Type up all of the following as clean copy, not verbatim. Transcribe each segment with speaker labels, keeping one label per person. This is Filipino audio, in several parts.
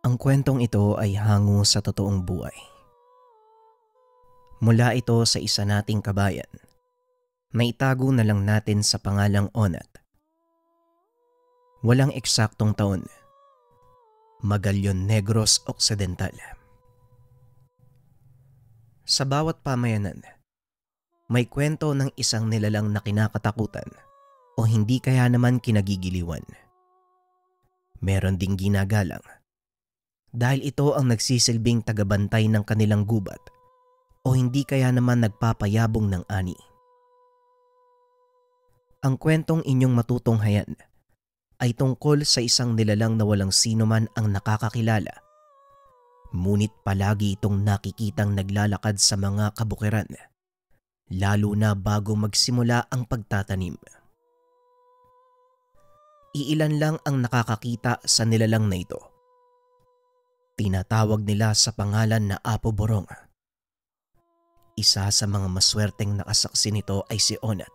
Speaker 1: Ang kwentong ito ay hango sa totoong buhay. Mula ito sa isa nating kabayan. Naitago na lang natin sa pangalang Onat. Walang eksaktong taon. Magallaon Negros Occidental. Sa bawat pamayanan, may kwento ng isang nilalang na kinakatakutan o hindi kaya naman kinagigiliwan. Meron ding ginagalang dahil ito ang nagsisilbing tagabantay ng kanilang gubat o hindi kaya naman nagpapayabong ng ani. Ang kwentong inyong matutunghayan ay tungkol sa isang nilalang na walang sino man ang nakakakilala. Ngunit palagi itong nakikitang naglalakad sa mga kabukiran, lalo na bago magsimula ang pagtatanim. Iilan lang ang nakakakita sa nilalang na ito. Tinatawag nila sa pangalan na Apo Borong. Isa sa mga maswerteng nakasaksi nito ay si Onat.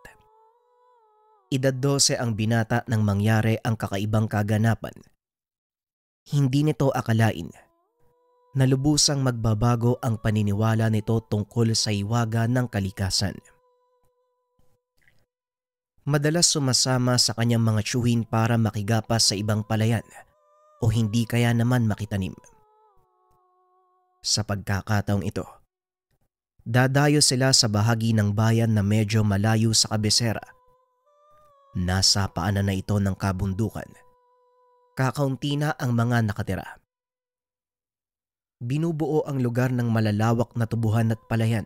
Speaker 1: Edad 12 ang binata nang mangyari ang kakaibang kaganapan. Hindi nito akalain na lubusang magbabago ang paniniwala nito tungkol sa hiwaga ng kalikasan. Madalas sumasama sa kanyang mga tiyuhin para makigapas sa ibang palayan o hindi kaya naman makitanim. Sa pagkakataong ito, dadayo sila sa bahagi ng bayan na medyo malayo sa kabisera. Nasa paanan na ito ng kabundukan. Kakaunti na ang mga nakatira. Binubuo ang lugar ng malalawak na tubuhan at palayan.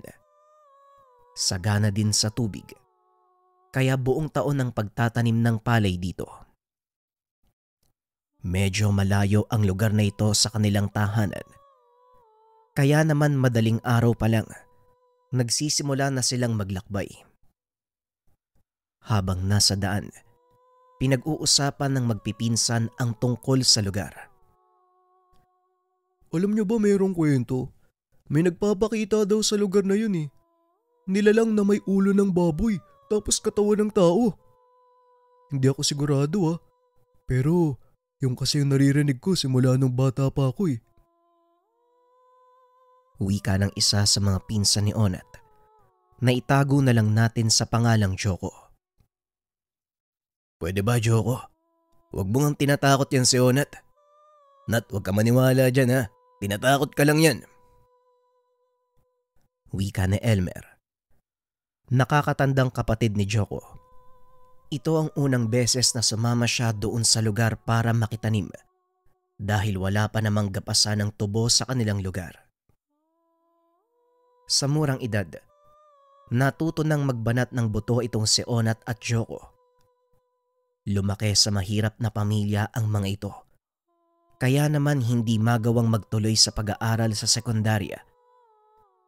Speaker 1: Sagana din sa tubig. Kaya buong taon ang pagtatanim ng palay dito. Medyo malayo ang lugar na ito sa kanilang tahanan. Kaya naman madaling araw pa lang, nagsisimula na silang maglakbay. Habang nasa daan, pinag-uusapan ng magpipinsan ang tungkol sa lugar.
Speaker 2: Alam niyo ba mayroong kwento? May nagpapakita daw sa lugar na yun eh. Nilalang na may ulo ng baboy tapos katawan ng tao. Hindi ako sigurado pero yung kasi yung naririnig ko simula nung bata pa ako eh.
Speaker 1: Wika ng isa sa mga pinsan ni Onat na itago na lang natin sa pangalang Joko.
Speaker 2: Pwede ba, Joko? Huwag mo ngang tinatakot yan si Onat. Nat, huwag ka maniwala dyan ha. Tinatakot ka lang yan.
Speaker 1: Wika ni Elmer. Nakakatandang kapatid ni Joko. Ito ang unang beses na sumama siya doon sa lugar para makitanim dahil wala pa namang gapasan ng tubo sa kanilang lugar. Sa murang edad, natuto nang magbanat ng buto itong si Onat at Joko. Lumaki sa mahirap na pamilya ang mga ito. Kaya naman hindi magawang magtuloy sa pag-aaral sa sekundarya.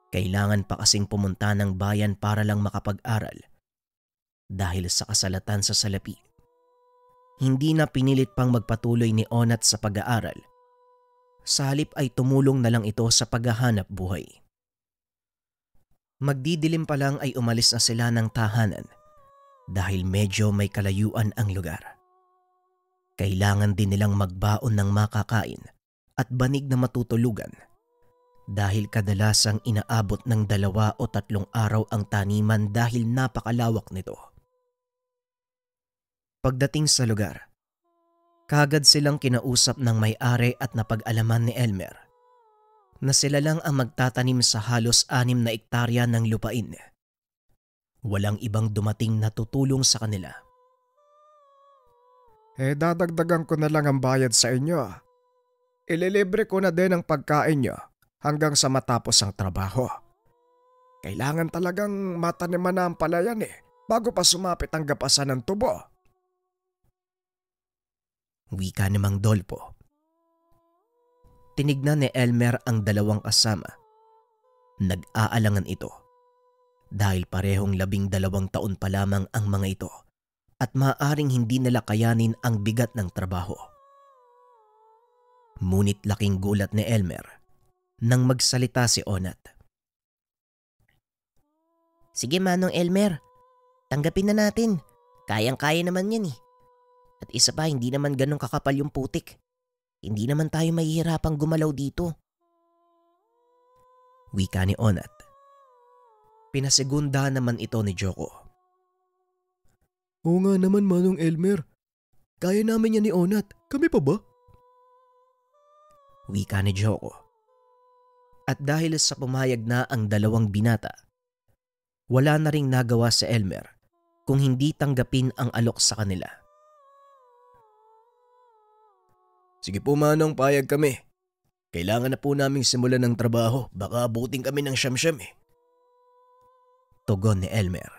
Speaker 1: Kailangan pa kasing pumunta ng bayan para lang makapag-aral. Dahil sa kasalatan sa salapi. Hindi na pinilit pang magpatuloy ni Onat sa pag-aaral. Sa halip ay tumulong na lang ito sa paghahanap buhay. Magdidilim pa lang ay umalis na sila ng tahanan dahil medyo may kalayuan ang lugar. Kailangan din nilang magbaon ng makakain at banig na matutulugan dahil kadalasang inaabot ng 2 o 3 araw ang taniman dahil napakalawak nito. Pagdating sa lugar, kaagad silang kinausap ng may-ari at napag-alaman ni Elmer na sila lang ang magtatanim sa halos 6 na ektarya ng lupain. Walang ibang dumating na tutulong sa kanila.
Speaker 3: Dadagdagan ko na lang ang bayad sa inyo. Ililibre ko na din ang pagkain nyo hanggang sa matapos ang trabaho. Kailangan talagang mataniman na ang palayan bago pa sumapit ang gapasan ng tubo.
Speaker 1: Wika ni Mang Dolpo. Tinignan ni Elmer ang dalawang kasama. Nag-aalangan ito dahil parehong 12 taon pa lamang ang mga ito at maaaring hindi nila kayanin ang bigat ng trabaho. Ngunit laking gulat ni Elmer nang magsalita si Onat.
Speaker 4: Sige Manong Elmer, tanggapin na natin. Kayang-kaya naman yan eh. At isa pa, hindi naman ganun kakapal yung putik. Hindi naman tayo mahihirapang gumalaw dito.
Speaker 1: Wika ni Onat. Pinasegunda naman ito ni Joko.
Speaker 2: Oo nga naman Manong Elmer. Kaya namin yan ni Onat. Kami pa ba?
Speaker 1: Wika ni Joko. At dahil sa pumayag na ang dalawang binata, wala na ring nagawa si Elmer kung hindi tanggapin ang alok sa kanila.
Speaker 2: Sige po Manong, payag kami. Kailangan na po naming simulan ng trabaho. Baka abutin kami ng siyam-siyam eh.
Speaker 1: Tugon ni Elmer.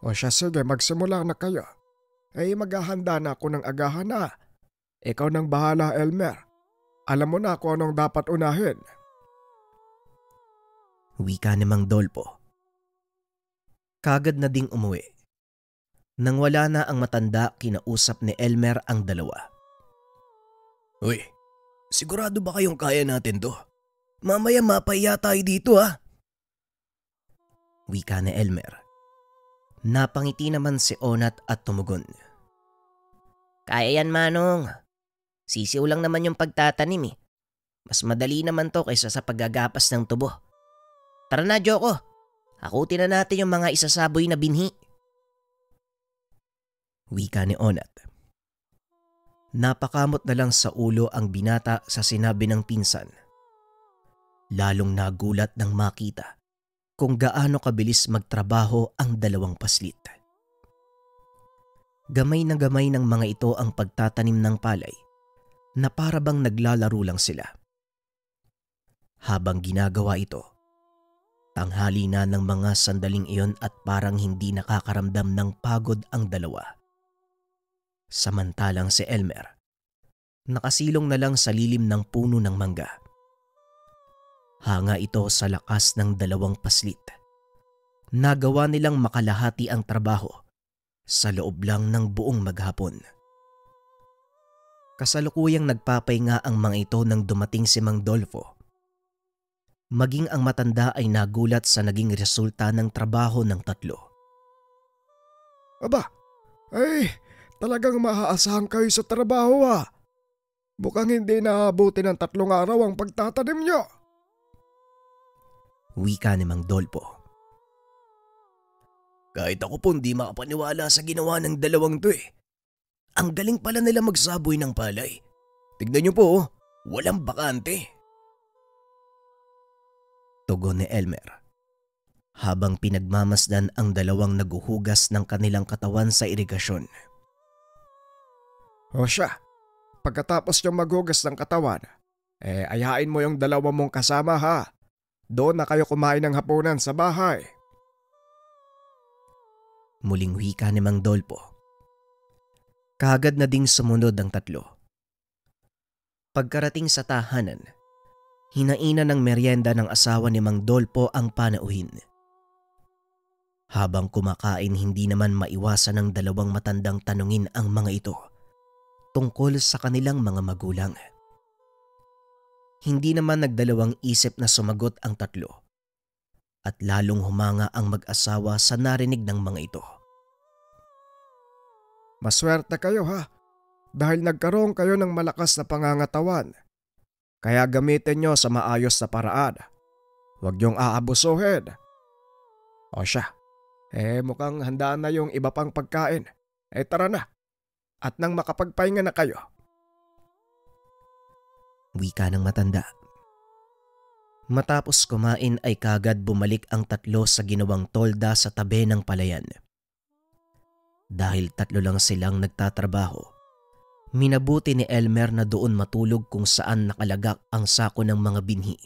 Speaker 3: O siya, sige, magsimula na kayo. Maghahanda na ako ng agahan na. Ikaw nang bahala, Elmer. Alam mo na kung anong dapat unahin.
Speaker 1: Wika ni Mang Dolpo. Kagad na ding umuwi. Nang wala na ang matanda, kinausap ni Elmer ang dalawa.
Speaker 2: Uy, sigurado ba kayong kaya natin to? Mamaya mapahiya tayo dito ha.
Speaker 1: Wika ni Elmer. Napangiti naman si Onat at tumugon.
Speaker 4: Kaya yan, Manong. Sisiw lang naman yung pagtatanim eh. Mas madali naman to kaysa sa paggagapas ng tubo. Tara na, Joko. Hakutin na natin yung mga isasaboy na binhi.
Speaker 1: Wika ni Onat. Napakamot na lang sa ulo ang binata sa sinabi ng pinsan. Lalong nagulat nang makita kung gaano kabilis magtrabaho ang dalawang paslit. Gamay na gamay ng mga ito ang pagtatanim ng palay na para bang naglalaro lang sila. Habang ginagawa ito, tanghali na ng mga sandaling iyon at parang hindi nakakaramdam ng pagod ang dalawa. Samantalang si Elmer, nakasilong na lang sa lilim ng puno ng mangga. Hanga ito sa lakas ng dalawang paslit. Nagawa nilang makalahati ang trabaho sa loob lang ng buong maghapon. Kasalukuyang nagpapahinga ang mga ito nang dumating si Mang Dolfo. Maging ang matanda ay nagulat sa naging resulta ng trabaho ng tatlo.
Speaker 3: Aba, talagang maaasahan kayo sa trabaho ha. Bukang hindi naabuti ng 3 araw ang pagtatanim nyo.
Speaker 1: Wika ni Mang Dolpo.
Speaker 2: Kahit ako po hindi makapaniwala sa ginawa ng dalawang to eh. Ang galing pala nila magsaboy ng palay. Tignan nyo po, walang bakante.
Speaker 1: Tugon ni Elmer. Habang pinagmamasdan ang dalawang naguhugas ng kanilang katawan sa irigasyon.
Speaker 3: O siya, pagkatapos nyo maghugas ng katawan, ayain mo yung dalawa mong kasama ha. Doon na kayo kumain ng hapunan sa bahay.
Speaker 1: Muling wika ni Mang Dolpo. Kagad na ding sumunod ang tatlo. Pagkarating sa tahanan, hinaina ng merienda ng asawa ni Mang Dolpo ang panauhin. Habang kumakain, hindi naman maiwasan ng dalawang matandang tanungin ang mga ito tungkol sa kanilang mga magulang. Hindi naman nagdalawang isip na sumagot ang tatlo at lalong humanga ang mag-asawa sa narinig ng mga ito.
Speaker 3: Maswerte kayo ha, dahil nagkaroon kayo ng malakas na pangangatawan. Kaya gamitin nyo sa maayos na paraan. Huwag niyong aabusuhin. O siya, mukhang handaan na yung iba pang pagkain. Tara na, at nang makapagpahinga na kayo.
Speaker 1: Wika ng matanda. Matapos kumain ay kagad bumalik ang tatlo sa ginawang tolda sa tabi ng palayan. Dahil tatlo lang silang nagtatrabaho, minabuti ni Elmer na doon matulog kung saan nakalagak ang sako ng mga binhi.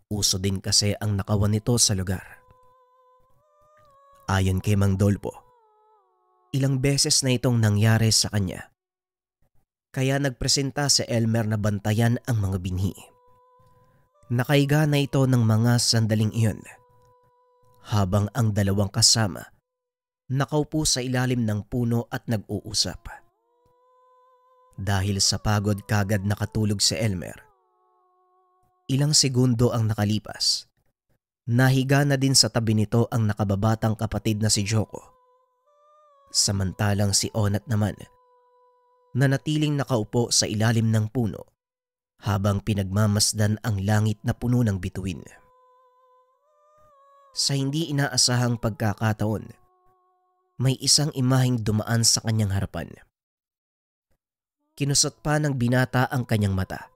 Speaker 1: Uso din kasi ang nakawan nito sa lugar. Ayon kay Mang Dolpo, ilang beses na itong nangyari sa kanya. Kaya nagpresenta si Elmer na bantayan ang mga binhi. Nakaiga na ito ng mga sandaling iyon, habang ang dalawang kasama nakaupo sa ilalim ng puno at nag-uusap. Dahil sa pagod kagad nakatulog si Elmer. Ilang segundo ang nakalipas. Nahiga na din sa tabi nito ang nakababatang kapatid na si Joko. Samantalang si Onat naman, nanatiling nakaupo sa ilalim ng puno habang pinagmamasdan ang langit na puno ng bituin. Sa hindi inaasahang pagkakataon, may isang imaheng dumaan sa kanyang harapan. Kinusot pa ng binata ang kanyang mata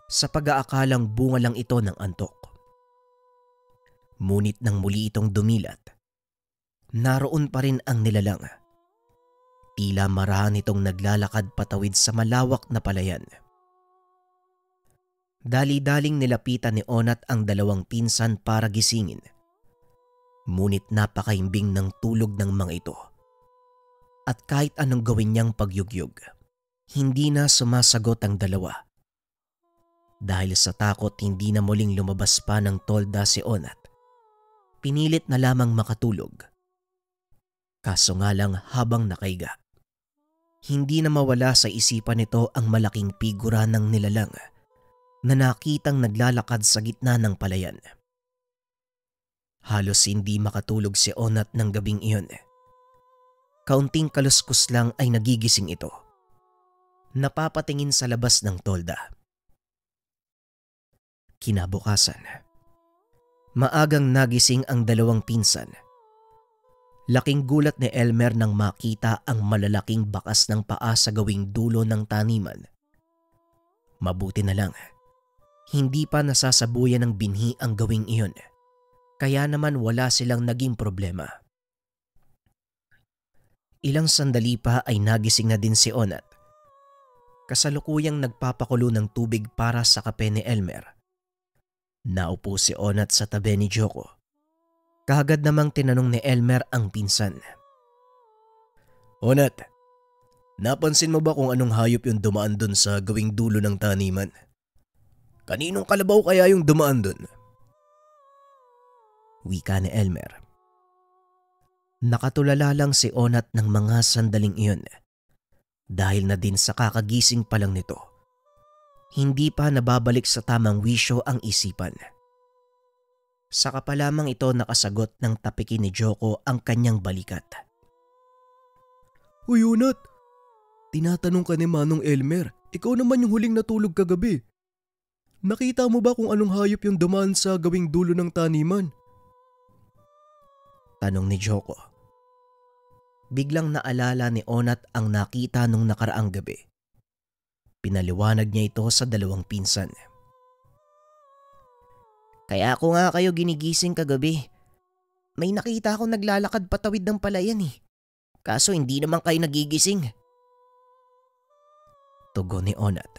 Speaker 1: sa pag-aakalang bunga lang ito ng antok. Ngunit nang muli itong dumilat, naroon pa rin ang nilalang. Tila marahan itong naglalakad patawid sa malawak na palayan. Dali-daling nilapitan ni Onat ang dalawang pinsan para gisingin. Ngunit napakaimbing ng tulog ng mga ito. At kahit anong gawin niyang pagyugyug, hindi na sumasagot ang dalawa. Dahil sa takot hindi na muling lumabas pa ng tolda si Onat, pinilit na lamang makatulog. Kaso nga lang habang nakaiga, hindi na mawala sa isipan nito ang malaking figura ng nilalang na nakitang naglalakad sa gitna ng palayan. Halos hindi makatulog si Onat ng gabing iyon. Kaunting kaluskus lang ay nagigising ito. Napapatingin sa labas ng tolda. Kinabukasan, maagang nagising ang dalawang pinsan. Laking gulat ni Elmer nang makita ang malalaking bakas ng paa sa gawing dulo ng taniman. Mabuti na lang, hindi pa nasasabuyan ng binhi ang gawing iyon. Kaya naman wala silang naging problema. Ilang sandali pa ay nagising na din si Onat. Kasalukuyang nagpapakulo ng tubig para sa kape ni Elmer. Naupo si Onat sa tabi ni Joko. Kaagad namang tinanong ni Elmer ang pinsan.
Speaker 2: Onat, napansin mo ba kung anong hayop yung dumaan dun sa gawing dulo ng taniman? Kaninong kalabaw kaya yung dumaan dun?
Speaker 1: Wika ni Elmer. Nakatulala lang si Onat ng mga sandaling iyon dahil na din sa kakagising pa lang nito. Hindi pa nababalik sa tamang wisyo ang isipan. Saka pa lamang ito nakasagot ng tapikin ni Joko ang kanyang balikat.
Speaker 2: Uy Onat, tinatanong ka ni Manong Elmer, ikaw naman yung huling natulog kagabi. Nakita mo ba kung anong hayop yung dumaan sa gawing dulo ng taniman?
Speaker 1: Tanong ni Joko. Biglang naalala ni Onat ang nakita nung nakaraang gabi. Pinaliwanag niya ito sa dalawang pinsan.
Speaker 4: Kaya ako nga kayo ginigising kagabi. May nakita akong naglalakad patawid ng palayan eh. Kaso hindi naman kayo nagigising.
Speaker 1: Tugon ni Onat.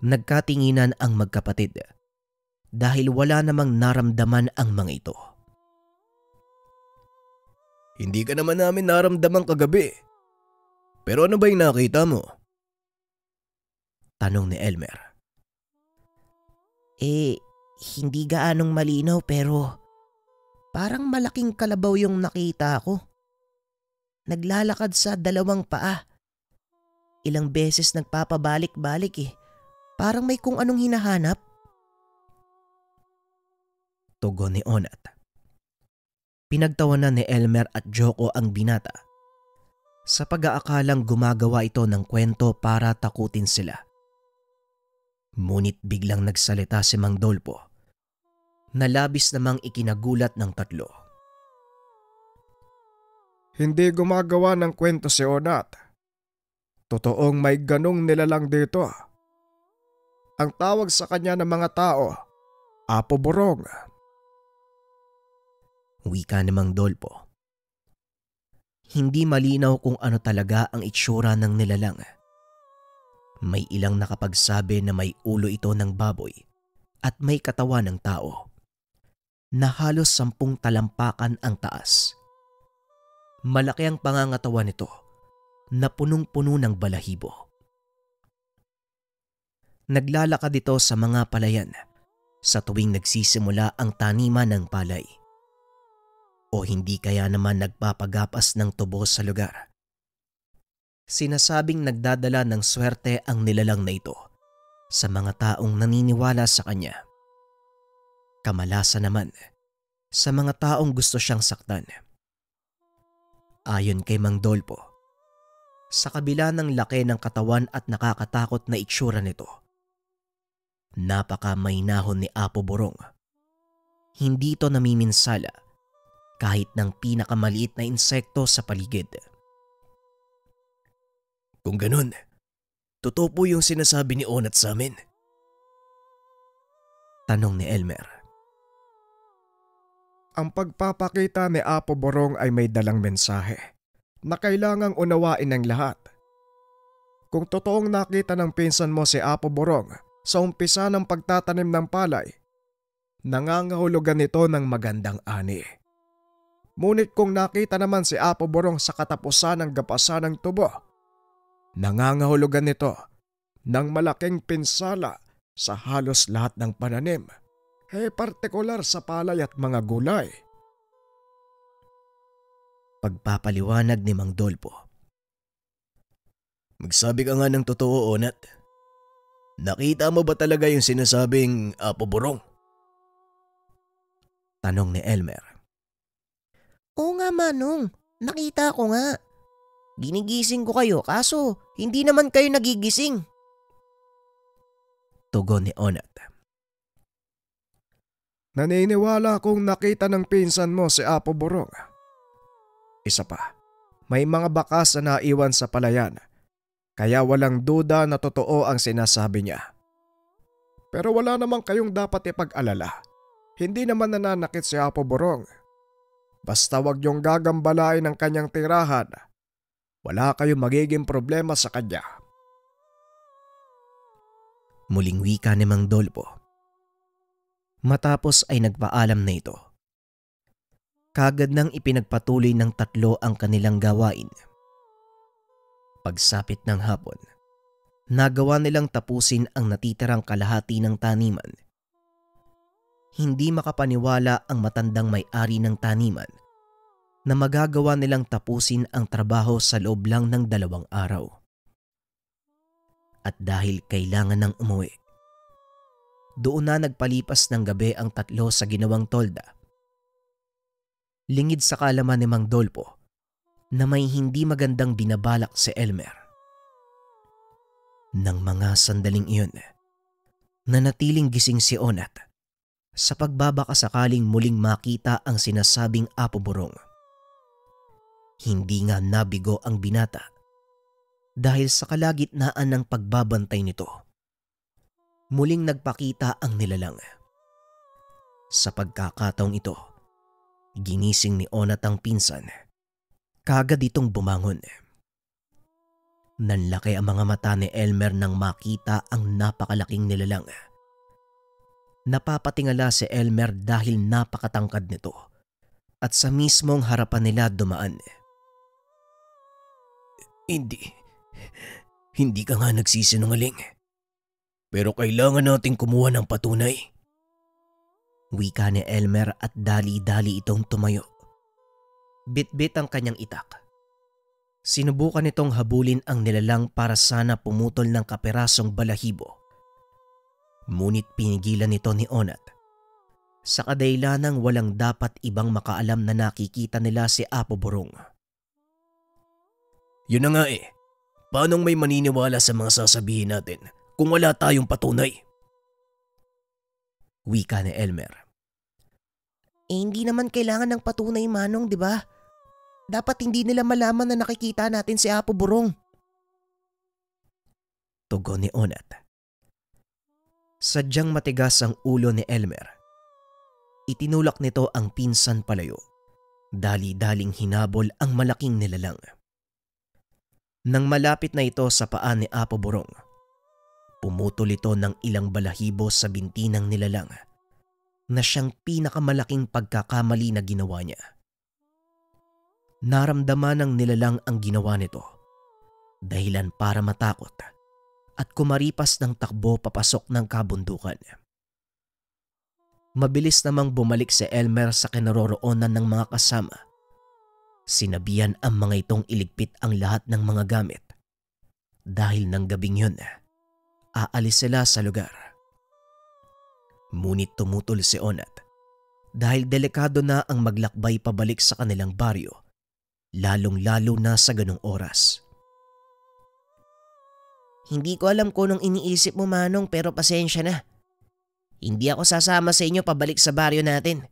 Speaker 1: Nagkatinginan ang magkapatid dahil wala namang naramdaman ang mga ito.
Speaker 2: Hindi ka naman namin naramdaman kagabi. Pero ano ba yung nakita mo?
Speaker 1: Tanong ni Elmer.
Speaker 4: Hindi gaanong malinaw pero parang malaking kalabaw yung nakita ko. Naglalakad sa dalawang paa. Ilang beses nagpapabalik-balik eh. Parang may kung anong hinahanap.
Speaker 1: Tugon ni Onat. Pinagtawanan ni Elmer at Joko ang binata sa pag-aakalang gumagawa ito ng kwento para takutin sila. Ngunit biglang nagsalita si Mang Dolpo na labis namang ikinagulat ng tatlo.
Speaker 3: Hindi gumagawa ng kwento si Onat. Totoong may ganong nilalang dito. Ang tawag sa kanya ng mga tao, Apo Borong.
Speaker 1: Wika ni Mang Dolpo. Hindi malinaw kung ano talaga ang itsura ng nilalang. May ilang nakapagsabi na may ulo ito ng baboy at may katawan ng tao na halos 10 talampakan ang taas. Malaki ang pangangatawan nito na punong-puno ng balahibo. Naglalakad ito sa mga palayan sa tuwing nagsisimula ang taniman ng palay. O hindi kaya naman nagpapagapas ng tubo sa lugar. Sinasabing nagdadala ng swerte ang nilalang na ito sa mga taong naniniwala sa kanya. Kamalasan naman sa mga taong gusto siyang saktan. Ayon kay Mang Dolpo, Sa kabila ng laki ng katawan at nakakatakot na itsura nito, napaka-mahinahon ni Apo Borong. Hindi ito namiminsala kahit ng pinakamaliit na insekto sa paligid.
Speaker 2: Kung ganun, totoo po yung sinasabi ni Onat sa amin.
Speaker 1: Tanong ni Elmer.
Speaker 3: Ang pagpapakita ni Apo Borong ay may dalang mensahe na kailangang unawain ng lahat. Kung totoong nakita ng pinsan mo si Apo Borong sa umpisa ng pagtatanim ng palay, nangangahulugan ito ng magandang ani. Ngunit kung nakita naman si Apo Borong sa katapusan ng gapasan ng tubo, nangangahulugan nito ng malaking pinsala sa halos lahat ng pananim, partikular sa palay at mga gulay.
Speaker 1: Pagpapaliwanag ni Mang Dolpo.
Speaker 2: Magsabi ka nga ng totoo, Onat. Nakita mo ba talaga yung sinasabing Apo Borong?
Speaker 1: Tanong ni Elmer.
Speaker 4: Oo nga Manong, nakita ko nga. Ginigising ko kayo kaso hindi naman kayo nagigising.
Speaker 1: Tugon ni Onat.
Speaker 3: Naniniwala akong nakita ng pinsan mo si Apo Borong. Isa pa, may mga bakas na naiwan sa palayan, kaya walang duda na totoo ang sinasabi niya. Pero wala namang kayong dapat ipag-alala. Hindi naman nananakit si Apo Borong. Basta wag niyong gagambalain ang kanyang tirahan. Wala kayong magiging problema sa kanya.
Speaker 1: Muling wika ni Mang Dolpo. Matapos ay nagpaalam na ito. Kagad nang ipinagpatuloy ng tatlo ang kanilang gawain. Pagsapit ng hapon, nagawa nilang tapusin ang natitirang kalahati ng taniman. Hindi makapaniwala ang matandang may-ari ng taniman na magagawa nilang tapusin ang trabaho sa loob lang ng 2 araw. At dahil kailangan ng umuwi, doon na nagpalipas ng gabi ang tatlo sa ginawang tolda. Lingid sa kaalaman ni Mang Dolpo na may hindi magandang binabalak si Elmer. Nang mga sandaling iyon, nanatiling gising si Onat sa pagbabakasakaling muling makita ang sinasabing Apo Borong. Hindi nga nabigo ang binata dahil sa kalagitnaan ng pagbabantay nito. Muling nagpakita ang nilalang. Sa pagkakataong ito, ginising ni Onat ang pinsan. Kagad itong bumangon. Nanlaki ang mga mata ni Elmer nang makita ang napakalaking nilalang. Napapatingala si Elmer dahil napakatangkad nito at sa mismong harapan nila dumaan.
Speaker 2: Hindi ka nga nagsisinungaling. Pero kailangan nating kumuha ng patunay.
Speaker 1: Wika ni Elmer at dali-dali itong tumayo. Bit-bit ang kanyang itak. Sinubukan nitong habulin ang nilalang para sana pumutol ng kaperasong balahibo. Ngunit pinigilan nito ni Onat. Sa kadailanang walang dapat ibang makaalam na nakikita nila si Apo Borong.
Speaker 2: Yun na nga eh. Paanong may maniniwala sa mga sasabihin natin kung wala tayong patunay?
Speaker 1: Wika ni Elmer.
Speaker 4: Hindi naman kailangan ng patunay Manong, di ba? Dapat hindi nila malaman na nakikita natin si Apo Borong.
Speaker 1: Tugon ni Onat. Sadyang matigas ang ulo ni Elmer. Itinulak nito ang pinsan palayo. Dali-daling hinabol ang malaking nilalang. Nang malapit na ito sa paa ni Apo Borong, pumutol ito ng ilang balahibo sa binti ng nilalang na siyang pinakamalaking pagkakamali na ginawa niya. Naramdaman ng nilalang ang ginawa nito, dahilan para matakot at kumaripas ng takbo papasok ng kabundukan. Mabilis namang bumalik si Elmer sa kinaroroonan ng mga kasama. Sinabihan ang mga itong iligpit ang lahat ng mga gamit. Dahil ng gabing yun, aalis sila sa lugar. Ngunit tumutol si Onat dahil delikado na ang maglakbay pabalik sa kanilang baryo, lalong-lalo na sa ganong oras.
Speaker 4: Hindi ko alam kung anong iniisip mo, Manong, pero pasensya na. Hindi ako sasama sa inyo pabalik sa baryo natin.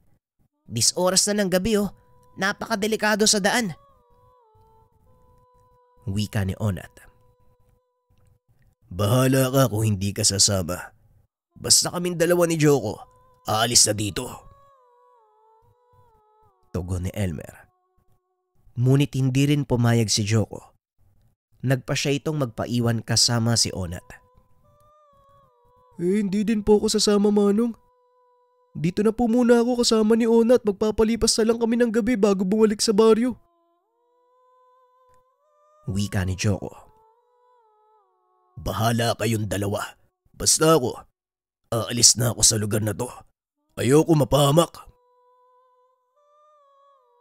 Speaker 4: Oras na ng gabi napakadelikado sa daan.
Speaker 1: Wika ni Onat. Bahala ka kung hindi ka sasama. Basta kaming dalawa ni Joko, aalis na dito. Tugon ni Elmer. Ngunit hindi rin pumayag si Joko. Nagpa siya itong magpaiwan kasama si Onat.
Speaker 2: Hindi din po ako sasama, Manong. Dito na po muna ako kasama ni Onat. Magpapalipas na lang kami ng gabi bago bumalik sa baryo.
Speaker 1: Wika ni Joko. Bahala kayong dalawa. Basta ako, aalis na ako sa lugar na to. Ayoko mapahamak.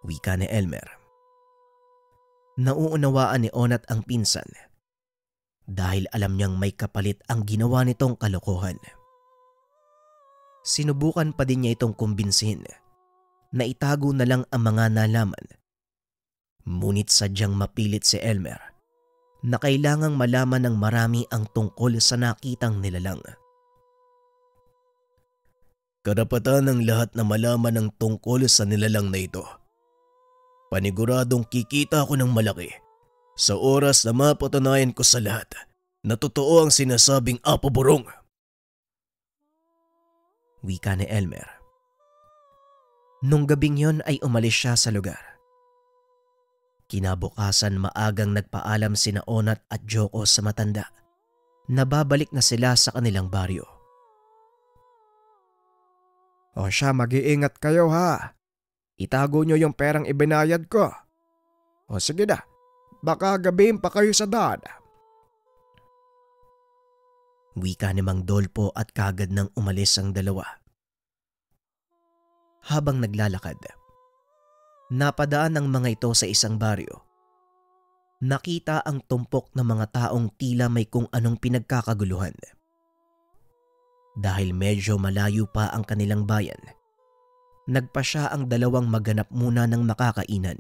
Speaker 1: Wika ni Elmer. Nauunawaan ni Onat ang pinsan dahil alam niyang may kapalit ang ginawa nitong kalokohan. Sinubukan pa din niya itong kumbinsihin na itago na lang ang mga nalaman. Ngunit sadyang mapilit si Elmer na kailangang malaman ng marami ang tungkol sa nakitang nilalang. Karapatan ng lahat na malaman ang tungkol sa nilalang na ito. Paniguradong kikita ako ng malaki sa oras na mapatunayan ko sa lahat na totoo ang sinasabing Apo Burong. Wika ni Elmer. Nung gabing yon ay umalis siya sa lugar. Kinabukasan maagang nagpaalam sina Onat at Joko sa matanda na babalik na sila sa kanilang baryo.
Speaker 3: O siya, mag-iingat kayo ha. Itago nyo yung perang ibinayad ko. O sige na, baka gabihin pa kayo sa daan.
Speaker 1: Wika ni Mang Dolpo at kagad nang umalis ang dalawa. Habang naglalakad, napadaan ang mga ito sa isang baryo. Nakita ang tumpok ng mga taong tila may kung anong pinagkakaguluhan. Dahil medyo malayo pa ang kanilang bayan, nagpa siya ang dalawang maghanap muna ng makakainan.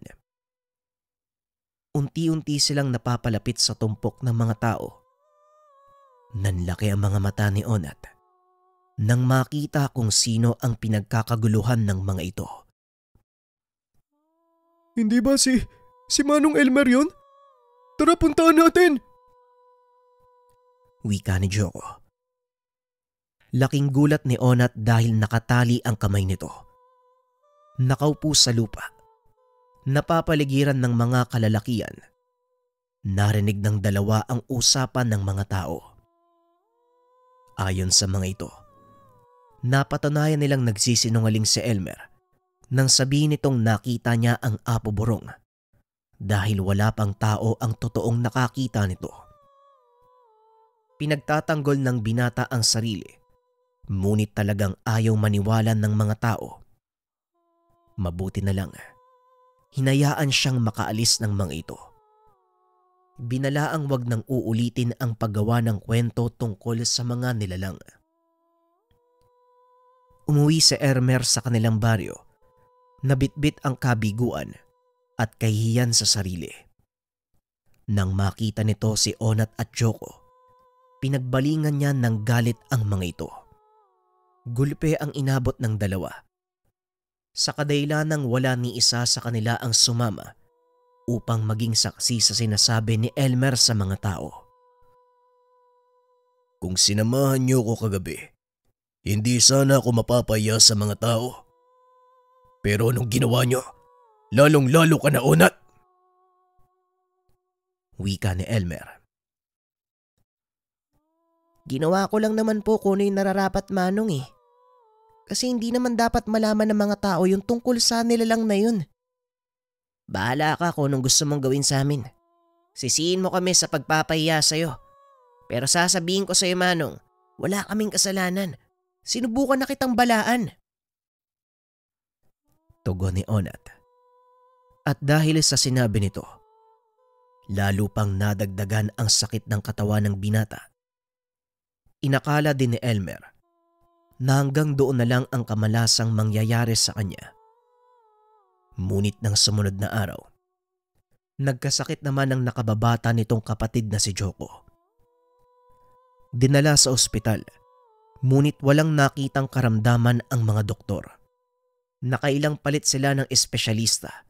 Speaker 1: Unti-unti silang napapalapit sa tumpok ng mga tao. Nanlaki ang mga mata ni Onat nang makita kung sino ang pinagkakaguluhan ng mga ito.
Speaker 2: Hindi ba si Manong Elmer yun? Tara, puntahan natin!
Speaker 1: Wika ni Joko. Laking gulat ni Onat dahil nakatali ang kamay nito. Nakaupo sa lupa. Napapaligiran ng mga kalalakian. Narinig ng dalawa ang usapan ng mga tao. Ayon sa mga ito, napatunayan nilang nagsisinungaling si Elmer nang sabihin nitong nakita niya ang Apo Burong dahil wala pang tao ang totoong nakakita nito. Pinagtatanggol ng binata ang sarili, ngunit talagang ayaw maniwala ng mga tao. Mabuti na lang, hinayaan siyang makaalis ng mga ito. Binalaang wag nang uulitin ang paggawa ng kwento tungkol sa mga nilalang. Umuwi si Elmer sa kanilang baryo, nabitbit ang kabiguan at kahihiyan sa sarili. Nang makita nito si Onat at Joko, pinagbalingan niya ng galit ang mga ito. Gulpe ang inabot ng dalawa. Sa kadailanang wala ni isa sa kanila ang sumama upang maging saksi sa sinasabi ni Elmer sa mga tao. Kung sinamahan niyo ko kagabi, hindi sana ako mapapaya sa mga tao. Pero anong ginawa niyo? Lalong-lalo ka na, Onat! Wika ni Elmer.
Speaker 4: Ginawa ko lang naman po kung ano yung nararapat, Manong eh. Kasi hindi naman dapat malaman ng mga tao yung tungkol sa nilalang na yun. Bahala ka kung anong gusto mong gawin sa amin. Sisihin mo kami sa pagpapahiya sa'yo. Pero sasabihin ko sa'yo, Manong, wala kaming kasalanan. Sinubukan na kitang balaan.
Speaker 1: Tugon ni Onat. At dahil sa sinabi nito, lalo pang nadagdagan ang sakit ng katawan ng binata. Inakala din ni Elmer na hanggang doon na lang ang kamalasang mangyayari sa kanya. Ngunit ng sumunod na araw, nagkasakit naman ang nakababata nitong kapatid na si Joko. Dinala sa ospital, ngunit walang nakitang karamdaman ang mga doktor. Nakailang palit sila ng espesyalista,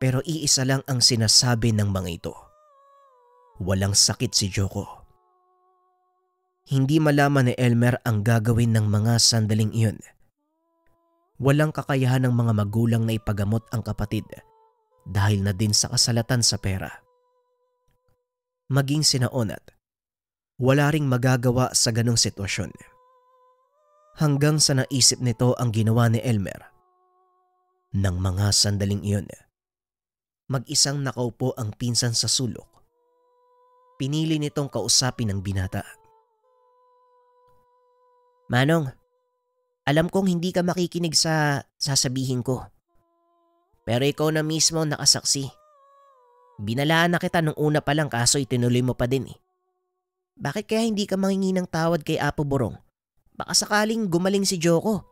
Speaker 1: pero iisa lang ang sinasabi ng mga ito. Walang sakit si Joko. Hindi malaman ni Elmer ang gagawin ng mga sandaling iyon. Walang kakayahan ng mga magulang na ipagamot ang kapatid dahil na din sa kasalatan sa pera. Maging sina Onat, wala ring magagawa sa ganong sitwasyon. Hanggang sa naisip nito ang ginawa ni Elmer. Nang mga sandaling iyon, mag-isang nakaupo ang pinsan sa sulok. Pinili nitong kausapin ang binata.
Speaker 4: Manong, alam kong hindi ka makikinig sa sasabihin ko. Pero ikaw na mismo nakasaksi. Binalaan na kita nung una pa lang kaso itinuloy mo pa din eh. Bakit kaya hindi ka mangingi ng tawad kay Apo Borong? Baka sakaling gumaling si Joko.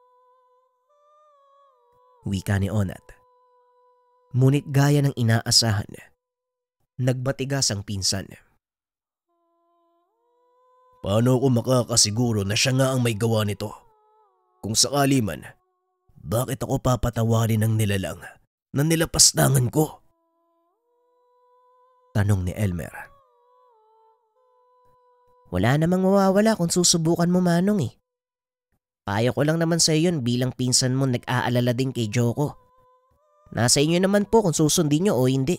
Speaker 1: Wika ni Onat. Ngunit gaya ng inaasahan, nagbatigas ang pinsan. Paano ako makakasiguro na siya nga ang may gawa nito? Kung sakali man, bakit ako papatawarin ng nilalang na nilapastangan ko? Tanong ni Elmer.
Speaker 4: Wala namang mawawala kung susubukan mo, Manong eh. Payo ko lang naman sa iyon bilang pinsan mo nag-aalala din kay Joko. Nasa inyo naman po kung susundin nyo o hindi.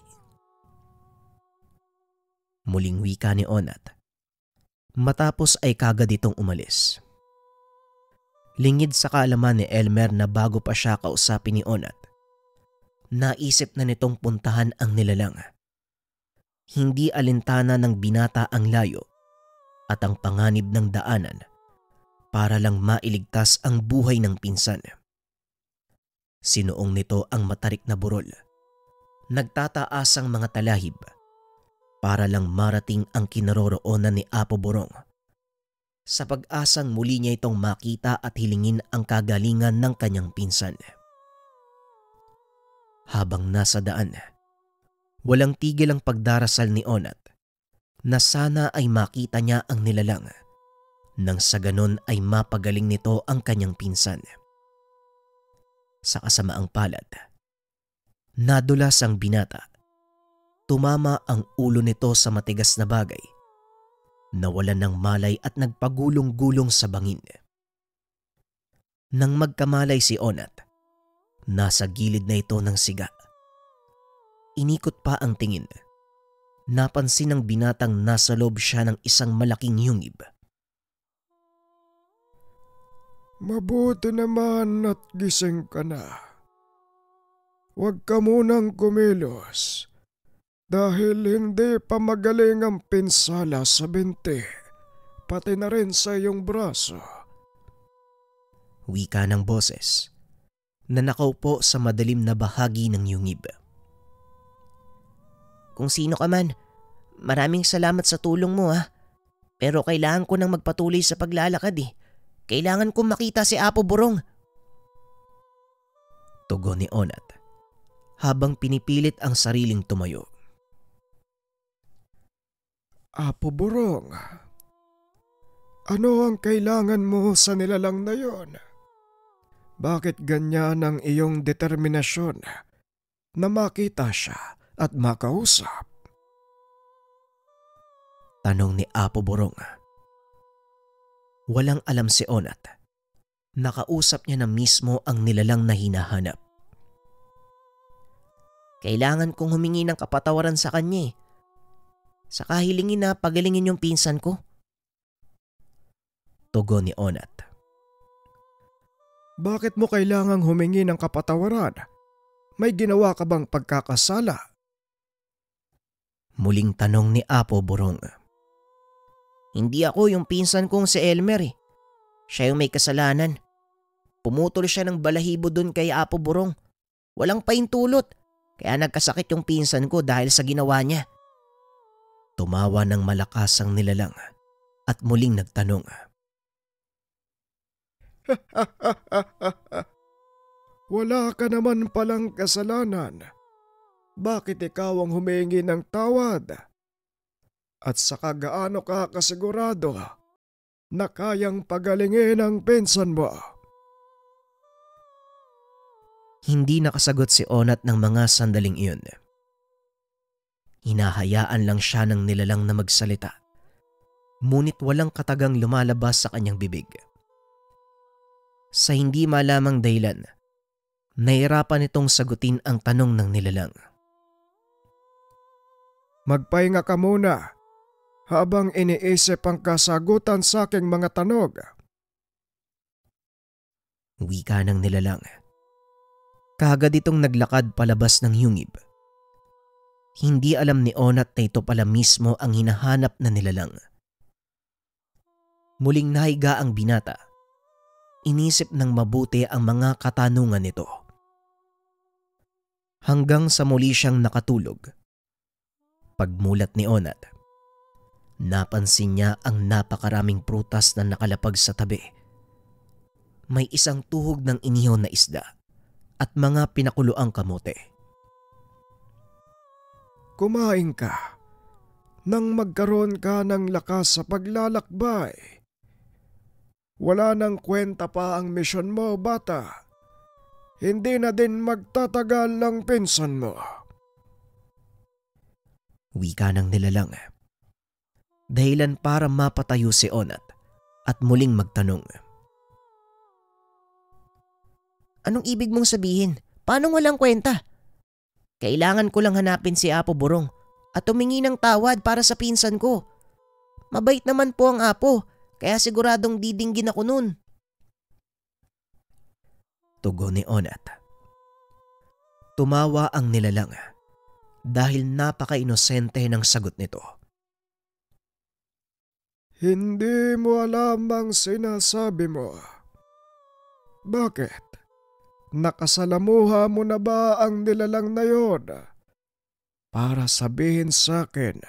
Speaker 1: Muling wika ni Onat. Matapos ay kagad itong umalis. Lingid sa kaalaman ni Elmer na bago pa siya kausapin ni Onat, naisip na nitong puntahan ang nilalang. Hindi alintana ng binata ang layo at ang panganib ng daanan para lang mailigtas ang buhay ng pinsan. Sinuong nito ang matarik na burol. Nagtataas ang mga talahib para lang marating ang kinaroroonan ni Apo Borong. Sa pag-asang muli niya itong makita at hilingin ang kagalingan ng kanyang pinsan. Habang nasa daan, walang tigil ang pagdarasal ni Onat na sana ay makita niya ang nilalang nang sa ganon ay mapagaling nito ang kanyang pinsan. Sa kasamaang palad, nadulas ang binata. Tumama ang ulo nito sa matigas na bagay. Nawalan ng malay at nagpagulong-gulong sa bangin. Nang magkamalay si Onat, nasa gilid na ito ng siga. Inikot pa ang tingin. Napansin ng binatang nasa loob siya ng isang malaking yungib.
Speaker 3: Mabuti naman at gising ka na. Huwag ka munang kumilos dahil hindi pa magaling ang pinsala sa binti, pati na rin sa iyong braso.
Speaker 1: Wika ng boses na nakaupo sa madilim na bahagi ng yungib.
Speaker 4: Kung sino ka man, maraming salamat sa tulong mo ha. Pero kailangan ko nang magpatuloy sa paglalakad eh. Kailangan kong makita si Apo Borong.
Speaker 1: Tugon ni Onat habang pinipilit ang sariling tumayo.
Speaker 3: Apo Borong, ano ang kailangan mo sa nilalang na yon? Bakit ganyan ang iyong determinasyon na makita siya at makausap?
Speaker 1: Tanong ni Apo Borong. Walang alam si Onat. Nakausap niya na mismo ang nilalang na hinahanap.
Speaker 4: Kailangan kong humingi ng kapatawaran sa kanya eh. Saka hilingin na pagalingin yung pinsan ko.
Speaker 1: Tugon ni Onat.
Speaker 3: Bakit mo kailangang humingi ng kapatawaran? May ginawa ka bang pagkakasala?
Speaker 1: Muling tanong ni Apo Borong.
Speaker 4: Hindi ako yung pinsan kong si Elmer eh. Siya yung may kasalanan. Pumutol siya ng balahibo dun kay Apo Borong. Walang paintulot. Kaya nagkasakit yung pinsan ko dahil sa ginawa niya.
Speaker 1: Tumawa ng malakas ang nilalang at muling nagtanong.
Speaker 3: Wala ka naman palang kasalanan. Bakit ikaw ang humingi ng tawad? At saka gaano ka kasigurado na kayang pagalingin ang pinsan mo?
Speaker 1: Hindi nakasagot si Onat ng mga sandaling iyon. Hinahayaan lang siya ng nilalang na magsalita. Ngunit walang katagang lumalabas sa kanyang bibig. Sa hindi malamang dahilan, nahirapan itong sagutin ang tanong ng nilalang.
Speaker 3: Magpahinga ka muna habang iniisip ang kasagutan sa aking mga tanong.
Speaker 1: Wika ng nilalang. Kaagad itong naglakad palabas ng yungib. Hindi alam ni Onat na ito pala mismo ang hinahanap na nilalang. Muling nahiga ang binata. Inisip ng mabuti ang mga katanungan nito. Hanggang sa muli siyang nakatulog. Pagmulat ni Onat, napansin niya ang napakaraming prutas na nakalapag sa tabi. May isang tuhog ng inihaw na isda at mga pinakuloang kamote.
Speaker 3: Kumain ka nang magkaroon ka ng lakas sa paglalakbay. Wala nang kwenta pa ang misyon mo, bata. Hindi na din magtatagal ang pinsan mo.
Speaker 1: Wika ng nilalang. Dahilan para mapatayo si Onat at muling magtanong.
Speaker 4: Anong ibig mong sabihin? Paano walang kwenta? Kailangan ko lang hanapin si Apo Borong at humingi ng tawad para sa pinsan ko. Mabait naman po ang Apo, kaya siguradong didinggin ako nun.
Speaker 1: Tugon ni Onat. Tumawa ang nilalang dahil napaka-inosente ng sagot nito.
Speaker 3: Hindi mo alam ang sinasabi mo. Bakit? Nakasalamuha mo na ba ang nilalang na yon? Para sabihin sa akin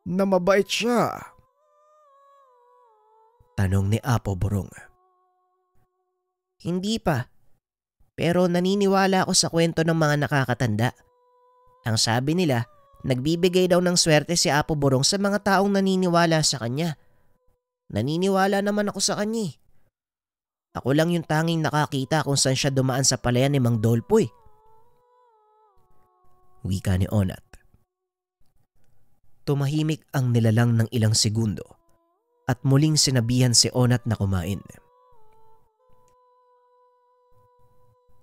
Speaker 3: na mabait siya.
Speaker 1: Tanong ni Apo Borong.
Speaker 4: Hindi pa. Pero naniniwala ako sa kwento ng mga nakakatanda. Ang sabi nila, nagbibigay daw ng swerte si Apo Borong sa mga taong naniniwala sa kanya. Naniniwala naman ako sa kanya. Ako lang yung tanging nakakita kung saan siya dumaan sa palayan ni Mang Dolpoy.
Speaker 1: Wika ni Onat. Tumahimik ang nilalang ng ilang segundo at muling sinabihan si Onat na kumain.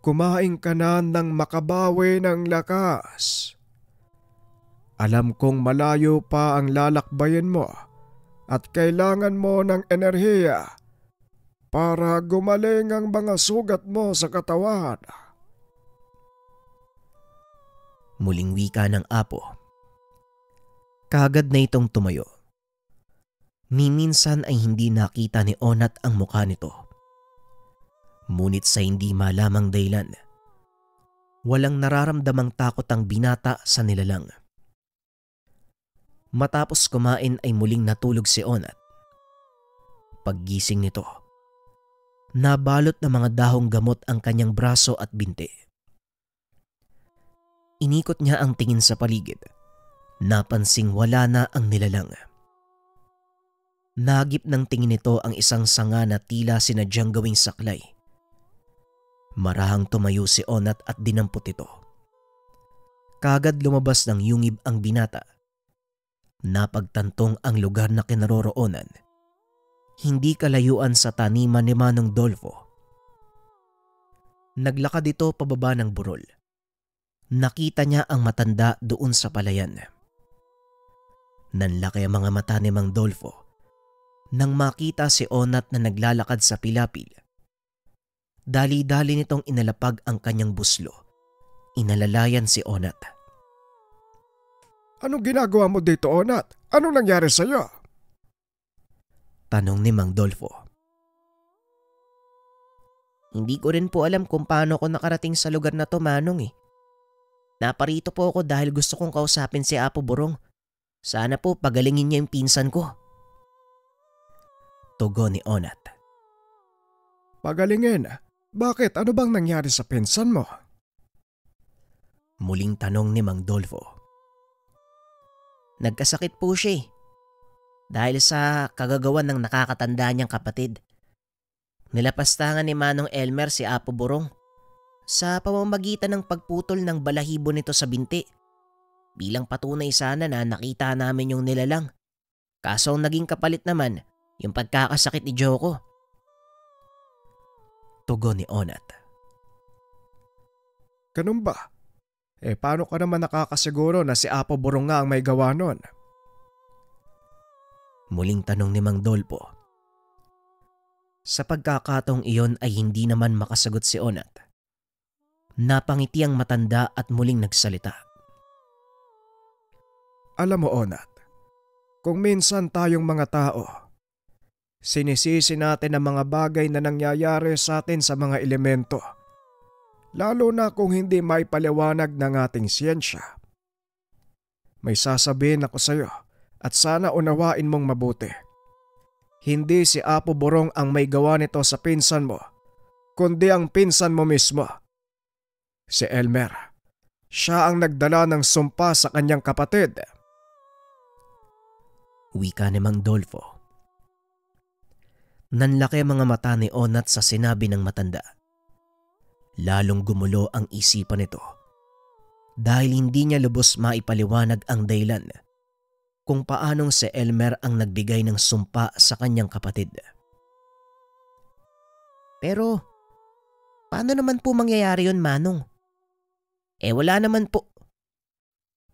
Speaker 3: Kumain ka na nang makabawi ng lakas. Alam kong malayo pa ang lalakbayin mo at kailangan mo ng enerhiya para gumaling ang mga sugat mo sa katawan.
Speaker 1: Muling wika ng Apo. Kaagad na itong tumayo. Minsan ay hindi nakita ni Onat ang mukha nito. Ngunit sa hindi malamang dahilan, walang nararamdamang takot ang binata sa nilalang. Matapos kumain ay muling natulog si Onat. Paggising nito, nabalot ng mga dahong gamot ang kanyang braso at binti. Inikot niya ang tingin sa paligid. Napansing wala na ang nilalang. Nagip ng tingin nito ang isang sanga na tila sinadyang gawing saklay. Marahang tumayo si Onat at dinampot ito. Kaagad lumabas ng yungib ang binata. Napagtantong ang lugar na kinaroroonan. Hindi kalayuan sa taniman ni Manong Dolfo. Naglakad ito pababa ng burol. Nakita niya ang matanda doon sa palayan. Nanlaki ang mga mata ni Mang Dolfo nang makita si Onat na naglalakad sa pilapil. Dali-dali nitong inalapag ang kanyang buslo. Inalalayan si Onat.
Speaker 3: Anong ginagawa mo dito, Onat? Anong nangyari sa'yo?
Speaker 1: Tanong ni Mang Dolfo.
Speaker 4: Hindi ko rin po alam kung paano ako nakarating sa lugar na to, Manong eh. Naparito po ako dahil gusto kong kausapin si Apo Borong. Sana po pagalingin niya yung pinsan ko.
Speaker 1: Tugon ni Onat.
Speaker 3: Pagalingin? Bakit? Ano bang nangyari sa pinsan mo?
Speaker 1: Muling tanong ni Mang Dolfo.
Speaker 4: Nagkasakit po siya eh. dahil sa kagagawan ng nakakatanda niyang kapatid. Nilapastangan ni Manong Elmer si Apo Borong sa pamamagitan ng pagputol ng balahibo nito sa binti. Bilang patunay sana na nakita namin yung nilalang. Kaso ang naging kapalit naman yung pagkakasakit ni Joko.
Speaker 1: Tugon ni Onat.
Speaker 3: Ganun ba? Paano ka naman nakakasiguro na si Apo Borong nga ang may gawa nun?
Speaker 1: Muling tanong ni Mang Dolpo. Sa pagkakataong iyon ay hindi naman makasagot si Onat. Napangiti ang matanda at muling nagsalita.
Speaker 3: Alam mo, Onat, kung minsan tayong mga tao, sinisisi natin ang mga bagay na nangyayari sa atin sa mga elemento, lalo na kung hindi maipaliwanag ng ating siyensya. May sasabihin ako sa iyo at sana unawain mong mabuti. Hindi si Apo Borong ang may gawa nito sa pinsan mo, kundi ang pinsan mo mismo. Si Elmer. Siya ang nagdala ng sumpa sa kanyang kapatid.
Speaker 1: Wika ni Mang Dolfo. Nanlaki ang mga mata ni Onat sa sinabi ng matanda. Lalong gumulo ang isipan nito dahil hindi niya lubos maipaliwanag ang dahilan kung paanong si Elmer ang nagbigay ng sumpa sa kanyang kapatid.
Speaker 4: Pero, paano naman po mangyayari yun, Manong? Wala naman po.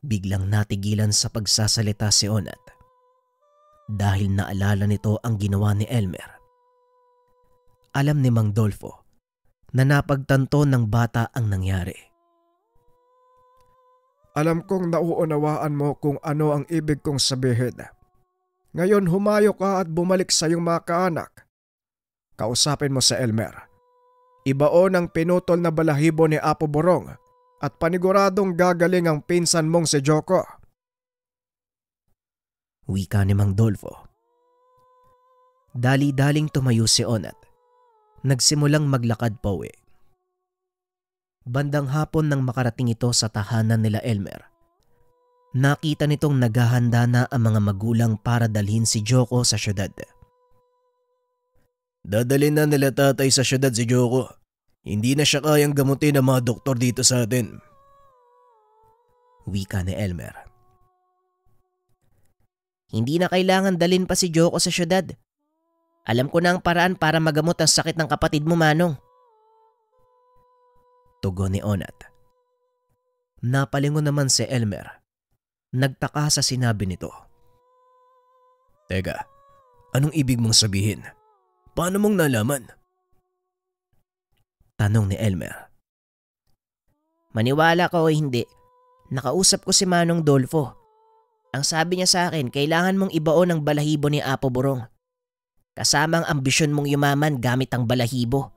Speaker 1: Biglang natigilan sa pagsasalita si Onat dahil naalala nito ang ginawa ni Elmer. Alam ni Mang Dolfo na napagtanto ng bata ang nangyari.
Speaker 3: Alam kong nauunawaan mo kung ano ang ibig kong sabihin. Ngayon humayo ka at bumalik sa iyong mga kaanak. Kausapin mo sa Elmer. Ibaon ang pinutol na balahibo ni Apo Borong at paniguradong gagaling ang pinsan mong si Joko.
Speaker 1: Wika ni Mang Dolfo. Dali-daling tumayo si Onat. Nagsimulang maglakad pa uwi. Bandang hapon nang makarating ito sa tahanan nila Elmer, nakita nitong naghahanda na ang mga magulang para dalhin si Joko sa syudad.
Speaker 2: Dadalhin na nila tatay sa syudad si Joko. Hindi na siya kayang gamutin ng mga doktor dito sa atin.
Speaker 1: Wika ni Elmer.
Speaker 4: Hindi na kailangan dalhin pa si Joko sa syudad. Alam ko na ang paraan para magamot ang sakit ng kapatid mo, Manong.
Speaker 1: Tugon ni Onat. Napalingon naman si Elmer. Nagtaka sa sinabi nito.
Speaker 2: Teka, anong ibig mong sabihin? Paano mong nalaman?
Speaker 1: Tanong ni Elmer.
Speaker 4: Maniwala ka o hindi, nakausap ko si Manong Dolfo. Ang sabi niya sa akin, kailangan mong ibaon ang balahibo ni Apo Borong. Kasama ang ambisyon mong yumaman gamit ang balahibo.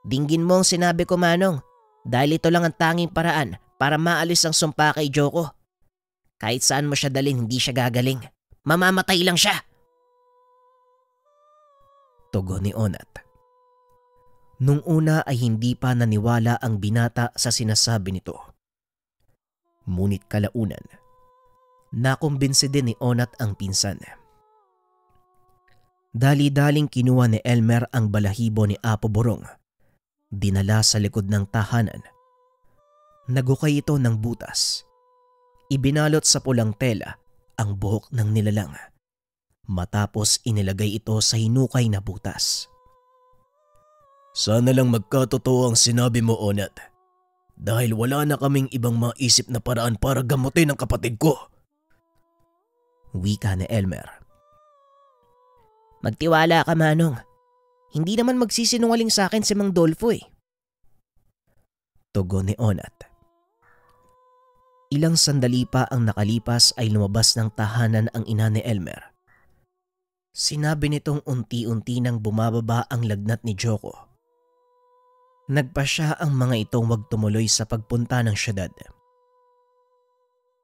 Speaker 4: Dinggin mo ang sinabi ko, Manong, dahil ito lang ang tanging paraan para maalis ang sumpa kay Joko. Kahit saan mo siya dalhin, hindi siya gagaling. Mamamatay lang siya.
Speaker 1: Tugon ni Onat. Nung una ay hindi pa naniwala ang binata sa sinasabi nito. Ngunit kalaunan, nakumbinsi din ni Onat ang pinsan. Dali-daling kinuha ni Elmer ang balahibo ni Apo Borong. Dinala sa likod ng tahanan. Nagukay ito ng butas. Ibinalot sa pulang tela ang buhok ng nilalang. Matapos inilagay ito sa hinukay na butas.
Speaker 2: Sana lang magkatotoo ang sinabi mo, Onat. Dahil wala na kaming ibang maisip na paraan para gamutin ang kapatid ko.
Speaker 1: Wika ni Elmer.
Speaker 4: Magtiwala ka, Manong. Hindi naman magsisinungaling sa akin si Mang Dolfo eh.
Speaker 1: Tugon ni Onat. Ilang sandali pa ang nakalipas ay lumabas ng tahanan ang ina ni Elmer. Sinabi nitong unti-unti nang bumababa ang lagnat ni Joko. Nagpa siya ang mga itong wag tumuloy sa pagpunta ng syudad.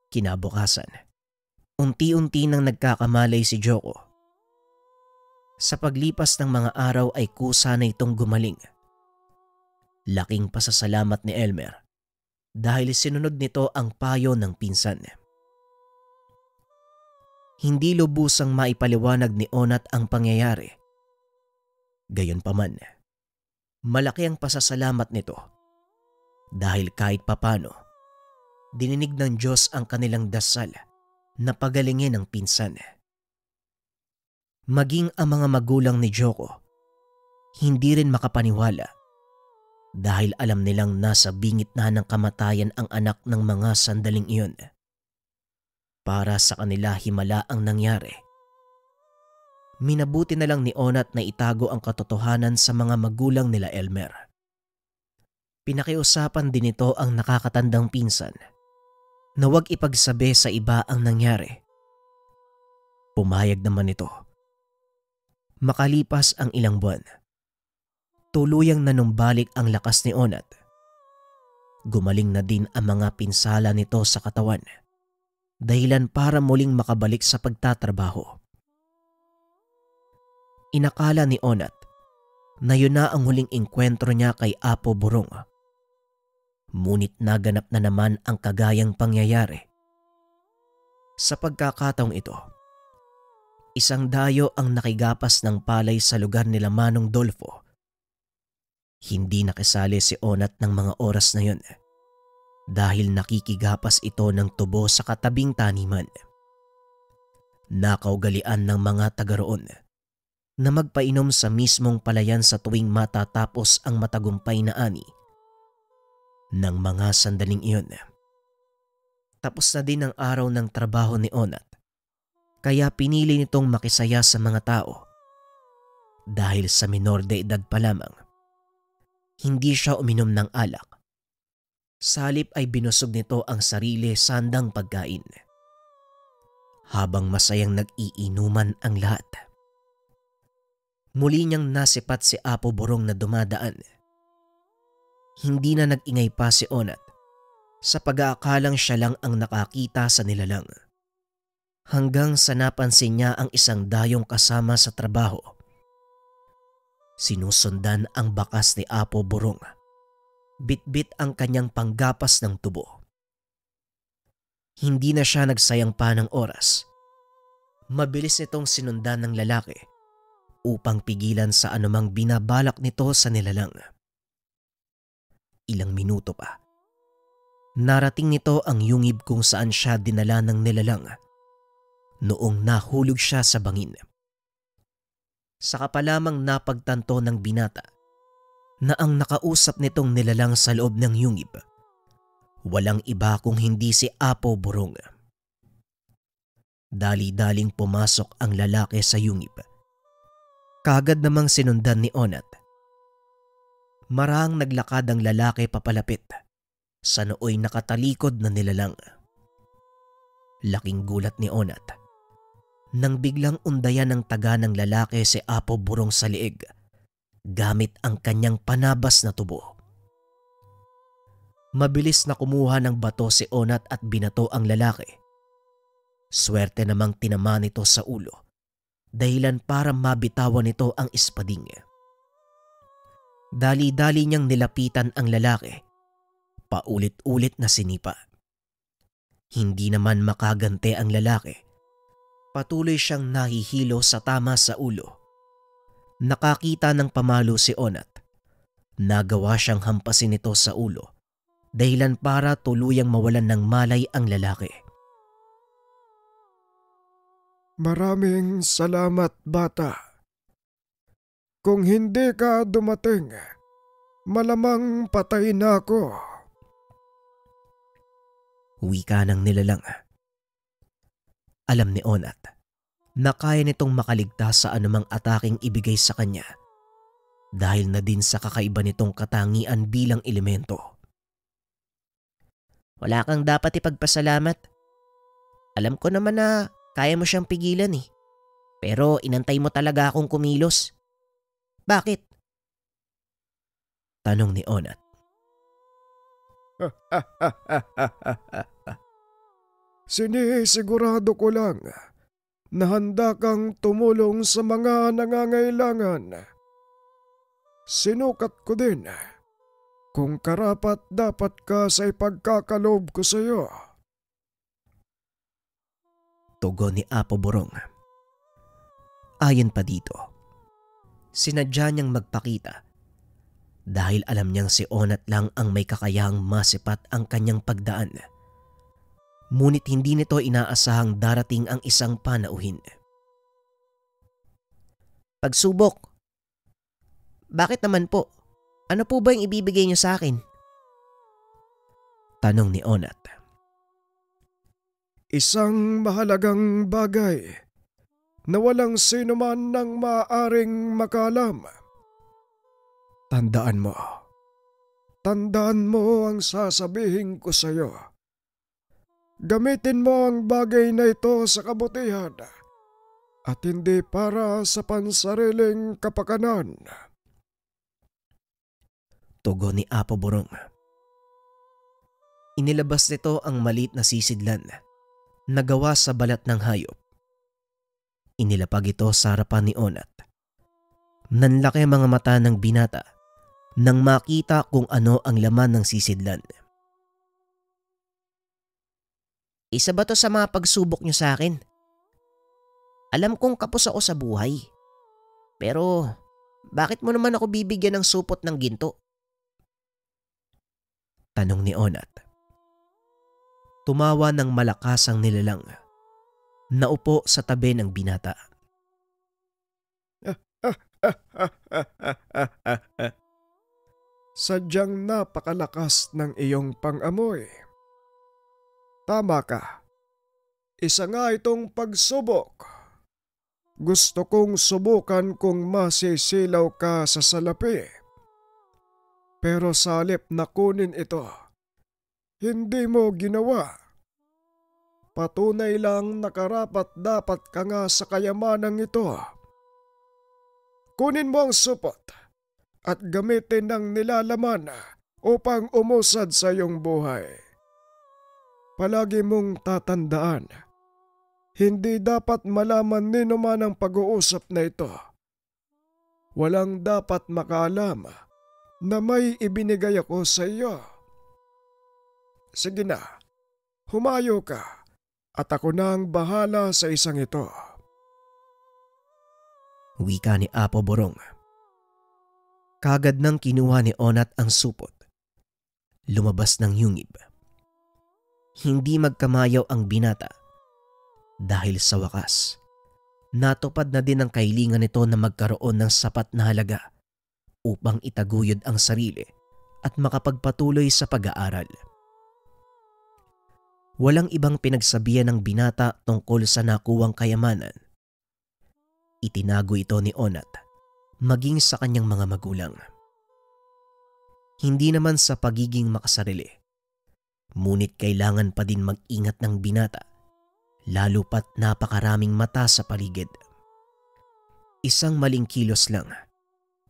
Speaker 1: Kinabukasan, unti-unti nang nagkakamalay si Joko. Sa paglipas ng mga araw ay kusa na itong gumaling. Laking pasasalamat ni Elmer dahil sinunod nito ang payo ng pinsan. Hindi lubusang maipaliwanag ni Onat ang pangyayari. Gayunpaman, malaki ang pasasalamat nito dahil kahit papano, dininig ng Diyos ang kanilang dasal na pagalingin ang pinsan. Maging ang mga magulang ni Joko, hindi rin makapaniwala dahil alam nilang nasa bingit na ng kamatayan ang anak ng mga sandaling iyon. Para sa kanila himala ang nangyari. Minabuti na lang ni Onat na itago ang katotohanan sa mga magulang nila Elmer. Pinakiusapan din ito ang nakakatandang pinsan na huwag ipagsabi sa iba ang nangyari. Pumayag naman ito. Makalipas ang ilang buwan, tuluyang nanumbalik ang lakas ni Onat. Gumaling na din ang mga pinsala nito sa katawan, dahilan para muling makabalik sa pagtatrabaho. Inakala ni Onat na yun na ang huling engkwentro niya kay Apo Burong. Ngunit naganap na naman ang kagayang pangyayari. Sa pagkakataong ito, isang dayo ang nakigapas ng palay sa lugar nila Manong Dolfo. Hindi nakisali si Onat ng mga oras na yun dahil nakikigapas ito ng tubo sa katabing taniman. Nakaugalian ng mga taga roon na magpainom sa mismong palayan sa tuwing matatapos ang matagumpay na ani ng mga sandaling iyon. Tapos na din ang araw ng trabaho ni Onat, kaya pinili nitong makisaya sa mga tao. Dahil sa minor de edad pa lamang, hindi siya uminom ng alak. Sa halip ay binusog nito ang sarili sa handang pagkain. Habang masayang nag-iinuman ang lahat, muli niyang nasipat si Apo Burong na dumadaan. Hindi na nag-ingay pa si Onat sa pag-aakalang siya lang ang nakakita sa nilalang. Hanggang sa napansin niya ang isang dayong kasama sa trabaho. Sinusundan ang bakas ni Apo Burong. Bit-bit ang kanyang panggapas ng tubo. Hindi na siya nagsayang pa ng oras. Mabilis nitong sinundan ng lalaki upang pigilan sa anumang binabalak nito sa nilalang. Ilang minuto pa, narating nito ang yungib kung saan siya dinala ng nilalang noong nahulog siya sa bangin. Saka pa lamang napagtanto ng binata na ang nakausap nitong nilalang sa loob ng yungib walang iba kung hindi si Apo Burong. Dali-daling pumasok ang lalaki sa yungib. Kagad namang sinundan ni Onat. Marahang naglakad ang lalaki papalapit sa nooy nakatalikod na nilalang. Laking gulat ni Onat nang biglang undayan ng taga ng lalaki si Apo Burong sa liig gamit ang kanyang panabas na tubo. Mabilis na kumuha ng bato si Onat at binato ang lalaki. Swerte namang tinama nito sa ulo, dahilan para mabitawan nito ang espading. Dali-dali niyang nilapitan ang lalaki, paulit-ulit na sinipa. Hindi naman makagante ang lalaki. Patuloy siyang nahihilo sa tama sa ulo. Nakakita ng pamalo si Onat. Nagawa siyang hampasin ito sa ulo, dahilan para tuluyang mawalan ng malay ang lalaki.
Speaker 3: Maraming salamat, bata. Kung hindi ka dumating, malamang patay na ako.
Speaker 1: Wika ng nilalang. Alam ni Onat na kaya nitong makaligtas sa anumang ataking ibigay sa kanya dahil na din sa kakaiba nitong katangian bilang elemento.
Speaker 4: Wala kang dapat ipagpasalamat. Alam ko naman na kaya mo siyang pigilan eh. Pero inantay mo talaga akong kumilos. Bakit?
Speaker 1: Tanong ni Onat.
Speaker 3: Sinisigurado ko lang na handa kang tumulong sa mga nangangailangan. Sinukat ko din kung karapat dapat ka sa ipagkakaloob ko sa iyo.
Speaker 1: Tugon ni Apo Burong. Ayon pa dito, sinadya niyang magpakita dahil alam niyang si Onat lang ang may kakayahang masipat ang kanyang pagdaan. Ngunit hindi nito inaasahang darating ang isang panauhin.
Speaker 4: Pagsubok. Bakit naman po? Ano po ba yung ibibigay niyo sa akin?
Speaker 1: Tanong ni Onat.
Speaker 3: Isang mahalagang bagay na walang sino man nang maaaring makalam. Tandaan mo ang sasabihin ko sa iyo. Gamitin mo ang bagay na ito sa kabutihan at hindi para sa pansariling kapakanan.
Speaker 1: Tugon ni Apo Burong. Inilabas nito ang maliit na sisidlan na gawa sa balat ng hayop. Inilapag ito sa harapan ni Onat. Nanlaki ang mga mata ng binata nang makita kung ano ang laman ng sisidlan.
Speaker 4: Isa ba to sa mga pagsubok niyo sa akin? Alam kong kapos ako sa buhay. Pero bakit mo naman ako bibigyan ng supot ng ginto?
Speaker 1: Tanong ni Onat. Tumawa ng malakas ang nilalang. Naupo sa tabi ng binata.
Speaker 3: Sadyang napakalakas ng iyong pang-amoy. Tama ka. Isa nga itong pagsubok. Gusto kong subukan kung masisilaw ka sa salapi. Pero sa halip na kunin ito, hindi mo ginawa. Patunay lang na karapat-dapat ka nga sa kayamanang ito. Kunin mo ang supot at gamitin ng nilalaman upang umusad sa iyong buhay. Palagi mong tatandaan, hindi dapat malaman ni naman ang pag-uusap na ito. Walang dapat makaalam na may ibinigay ako sa iyo. Sige na, humayo ka at ako na ang bahala sa isang ito.
Speaker 1: Wika ni Apo Burong. Kagad nang kinuha ni Onat ang supot. Lumabas ng yungib. Hindi magkamayaw ang binata dahil sa wakas, natupad na din ang kahilingan nito na magkaroon ng sapat na halaga upang itaguyod ang sarili at makapagpatuloy sa pag-aaral. Walang ibang pinagsabihan ng binata tungkol sa nakuwang kayamanan. Itinago ito ni Onat maging sa kanyang mga magulang. Hindi naman sa pagiging makasarili, ngunit kailangan pa din mag-ingat ng binata lalo pat napakaraming mata sa paligid. Isang maling kilos lang,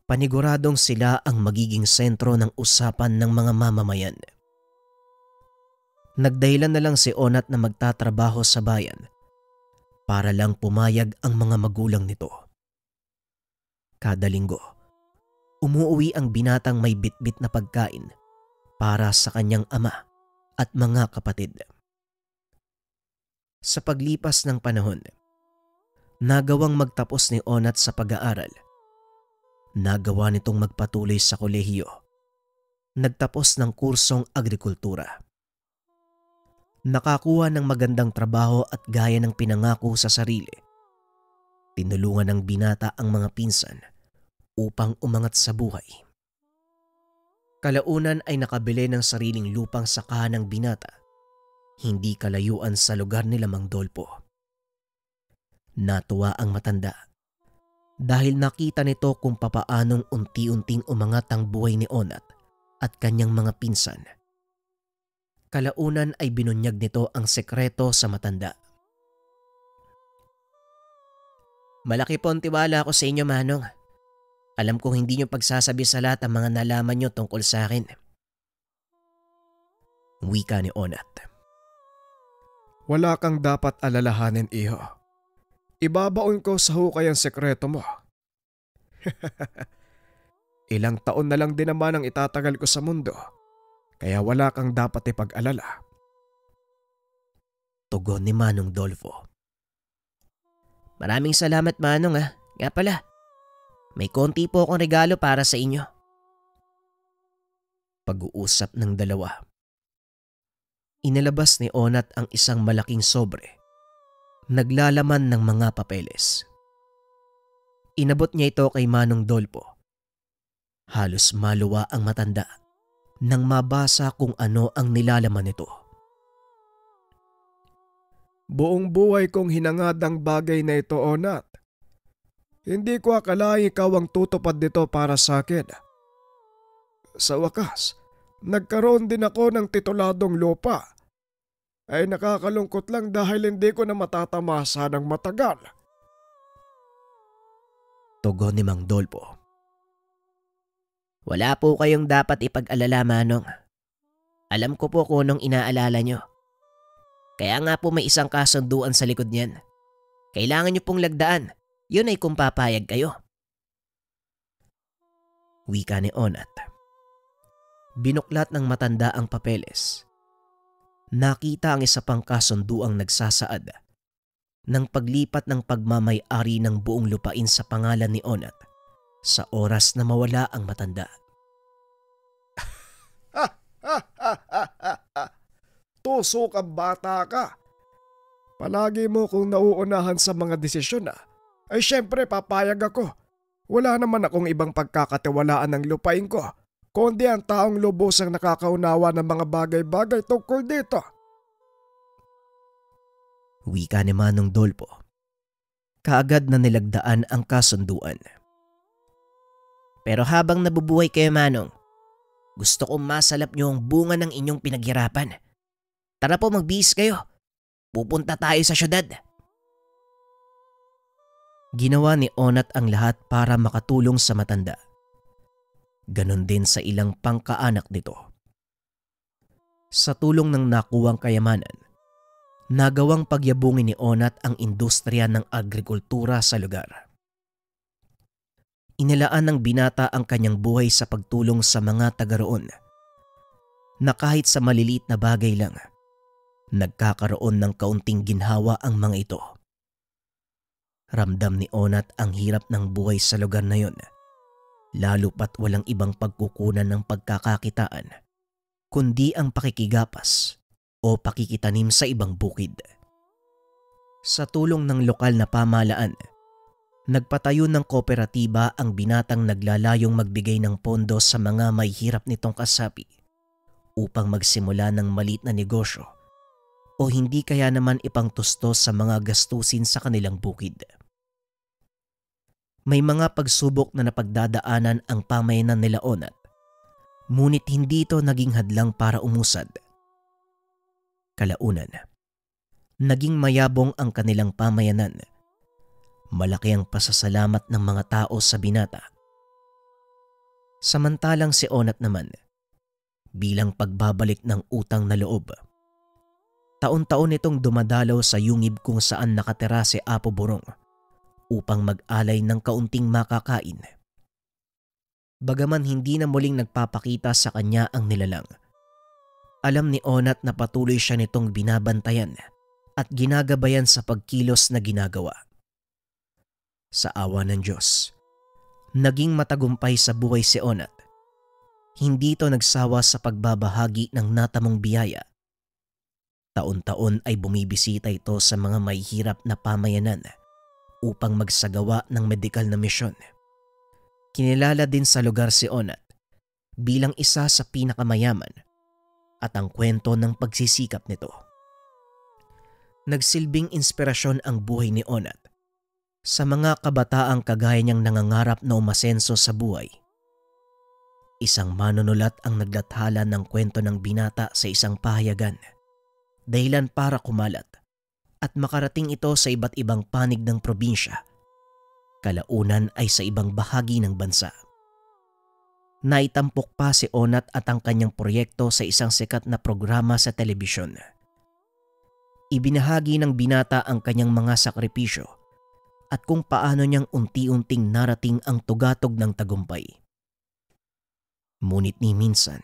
Speaker 1: paniguradong sila ang magiging sentro ng usapan ng mga mamamayan. Nagdahilan na lang si Onat na magtatrabaho sa bayan para lang pumayag ang mga magulang nito. Kada linggo, umuuwi ang binatang may bitbit na pagkain para sa kanyang ama at mga kapatid. Sa paglipas ng panahon, nagawang magtapos ni Onat sa pag-aaral. Nagawa nitong magpatuloy sa kolehiyo. Nagtapos ng kursong agrikultura. Nakakuha ng magandang trabaho at gaya ng pinangako sa sarili. Tinulungan ng binata ang mga pinsan upang umangat sa buhay. Kalaunan ay nakabili ng sariling lupang sakahan ng binata, hindi kalayuan sa lugar nila Mang Dolpo. Natuwa ang matanda dahil nakita nito kung papaanong unti-unting umangat ang buhay ni Onat at kanyang mga pinsan. Kalaunan ay binunyag nito ang sekreto sa matanda. Malaki po ang tiwala ko sa inyo, Manong. Alam kong hindi nyo pagsasabi sa lahat ang mga nalaman nyo tungkol sa akin. Wika ni Onat.
Speaker 3: Wala kang dapat alalahanin, iho. Ibabaon ko sa hukay ang sekreto mo. Ilang taon na lang din naman ang itatagal ko sa mundo, kaya wala kang dapat ipag-alala.
Speaker 1: Tugon ni Manong Dolfo.
Speaker 4: Maraming salamat Manong ah. Nga pala, may konti po akong regalo para sa inyo.
Speaker 1: Pag-uusap ng dalawa. Inilabas ni Onat ang isang malaking sobre. Naglalaman ng mga papeles. Inabot niya ito kay Manong Dolpo. Halos maluwa ang matanda nang mabasa kung ano ang nilalaman nito.
Speaker 3: Buong buhay kong hinangad ang bagay na ito, Onat. Hindi ko akalaing ikaw ang tutupad nito para sa akin. Sa wakas, nagkaroon din ako ng tituladong lupa. Ay nakakalungkot lang dahil hindi ko na matatamasa ng matagal.
Speaker 1: Tugon ni Mang Dolpo.
Speaker 4: Wala po kayong dapat ipag-alala Manong. Alam ko po kung anong inaalala nyo. Kaya nga po may isang kasunduan sa likod niyan. Kailangan nyo pong lagdaan. Yun ay kung papayag kayo.
Speaker 1: Wika ni Onat. Binuklat ng matanda ang papeles. Nakita ang isa pang kasunduang nagsasaad ng paglipat ng pagmamay-ari ng buong lupain sa pangalan ni Onat sa oras na mawala ang matanda.
Speaker 3: Tusok ang bata ka. Palagi mo kung nauunahan sa mga desisyon ay syempre papayag ako. Wala naman akong ibang pagkakatiwalaan ng lupain ko, kundi ang taong lubos ang nakakaunawa ng mga bagay-bagay tungkol dito.
Speaker 1: Wika ni Manong Dolpo. Kaagad na nilagdaan ang kasunduan.
Speaker 4: Pero habang nabubuhay kayo Manong, gusto kong masalap niyo ang bunga ng inyong pinaghirapan. Tara po magbihis kayo. Pupunta tayo sa syudad.
Speaker 1: Ginawa ni Onat ang lahat para makatulong sa matanda. Ganon din sa ilang pangkaanak nito. Sa tulong ng nakuwang kayamanan, nagawang pagyabungin ni Onat ang industriya ng agrikultura sa lugar. Inilaan ng binata ang kanyang buhay sa pagtulong sa mga taga roon, na kahit sa maliliit na bagay lang, nagkakaroon ng kaunting ginhawa ang mga ito. Ramdam ni Onat ang hirap ng buhay sa lugar na yon, lalo pat walang ibang pagkukunan ng pagkakakitaan, kundi ang pakikigapas o pakikitanim sa ibang bukid. Sa tulong ng lokal na pamahalaan, nagpatayo ng kooperatiba ang binatang naglalayong magbigay ng pondo sa mga may hirap nitong kasapi upang magsimula ng maliit na negosyo o hindi kaya naman ipangtustos sa mga gastusin sa kanilang bukid. May mga pagsubok na napagdadaanan ang pamayanan nila Onat, ngunit hindi ito naging hadlang para umusad. Kalaunan, naging mayabong ang kanilang pamayanan. Malaki ang pasasalamat ng mga tao sa binata. Samantalang si Onat naman, bilang pagbabalik ng utang na loob, taon-taon itong dumadalaw sa yungib kung saan nakatira si Apo Burong upang mag-alay ng kaunting makakain. Bagaman hindi na muling nagpapakita sa kanya ang nilalang, alam ni Onat na patuloy siya nitong binabantayan at ginagabayan sa pagkilos na ginagawa. Sa awa ng Diyos, naging matagumpay sa buhay si Onat. Hindi ito nagsawa sa pagbabahagi ng natamong biyaya. Taon-taon ay bumibisita ito sa mga may hirap na pamayanan upang magsagawa ng medikal na misyon. Kinilala din sa lugar si Onat bilang isa sa pinakamayaman at ang kwento ng pagsisikap nito. Nagsilbing inspirasyon ang buhay ni Onat sa mga kabataang kagaya niyang nangangarap na umasenso sa buhay. Isang manunulat ang naglathala ng kwento ng binata sa isang pahayagan, dahilan para kumalat at makarating ito sa iba't ibang panig ng probinsya, kalaunan ay sa ibang bahagi ng bansa. Naitampok pa si Onat at ang kanyang proyekto sa isang sikat na programa sa telebisyon. Ibinahagi ng binata ang kanyang mga sakripisyo at kung paano niyang unti-unting narating ang tugatog ng tagumpay. Ngunit ni minsan,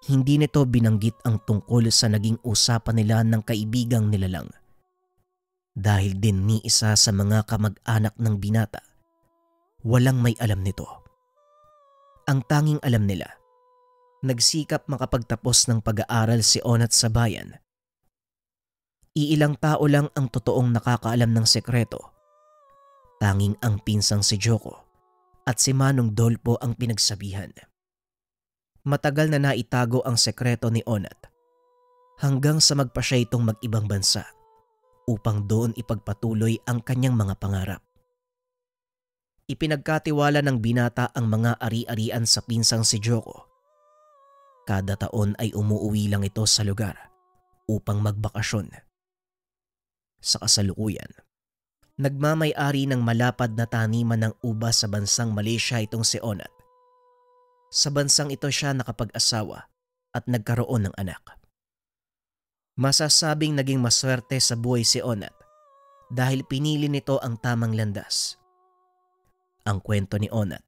Speaker 1: hindi nito binanggit ang tungkol sa naging usapan nila ng kaibigang nilalang. Dahil din ni isa sa mga kamag-anak ng binata, walang may alam nito. Ang tanging alam nila, nagsikap makapagtapos ng pag-aaral si Onat sa bayan. Iilang tao lang ang totoong nakakaalam ng sekreto. Tanging ang pinsang si Joko at si Manong Dolpo ang pinagsabihan. Matagal na naitago ang sekreto ni Onat hanggang sa magpa siya itong mag-ibang bansa upang doon ipagpatuloy ang kanyang mga pangarap. Ipinagkatiwala ng binata ang mga ari-arian sa pinsang si Joko. Kada taon ay umuuwi lang ito sa lugar upang magbakasyon. Sa kasalukuyan, nagmamay-ari ng malapad na taniman ng ubas sa bansang Malaysia itong si Onat. Sa bansang ito siya nakapag-asawa at nagkaroon ng anak. Masasabing naging maswerte sa buhay si Onat dahil pinili nito ang tamang landas. Ang kwento ni Onat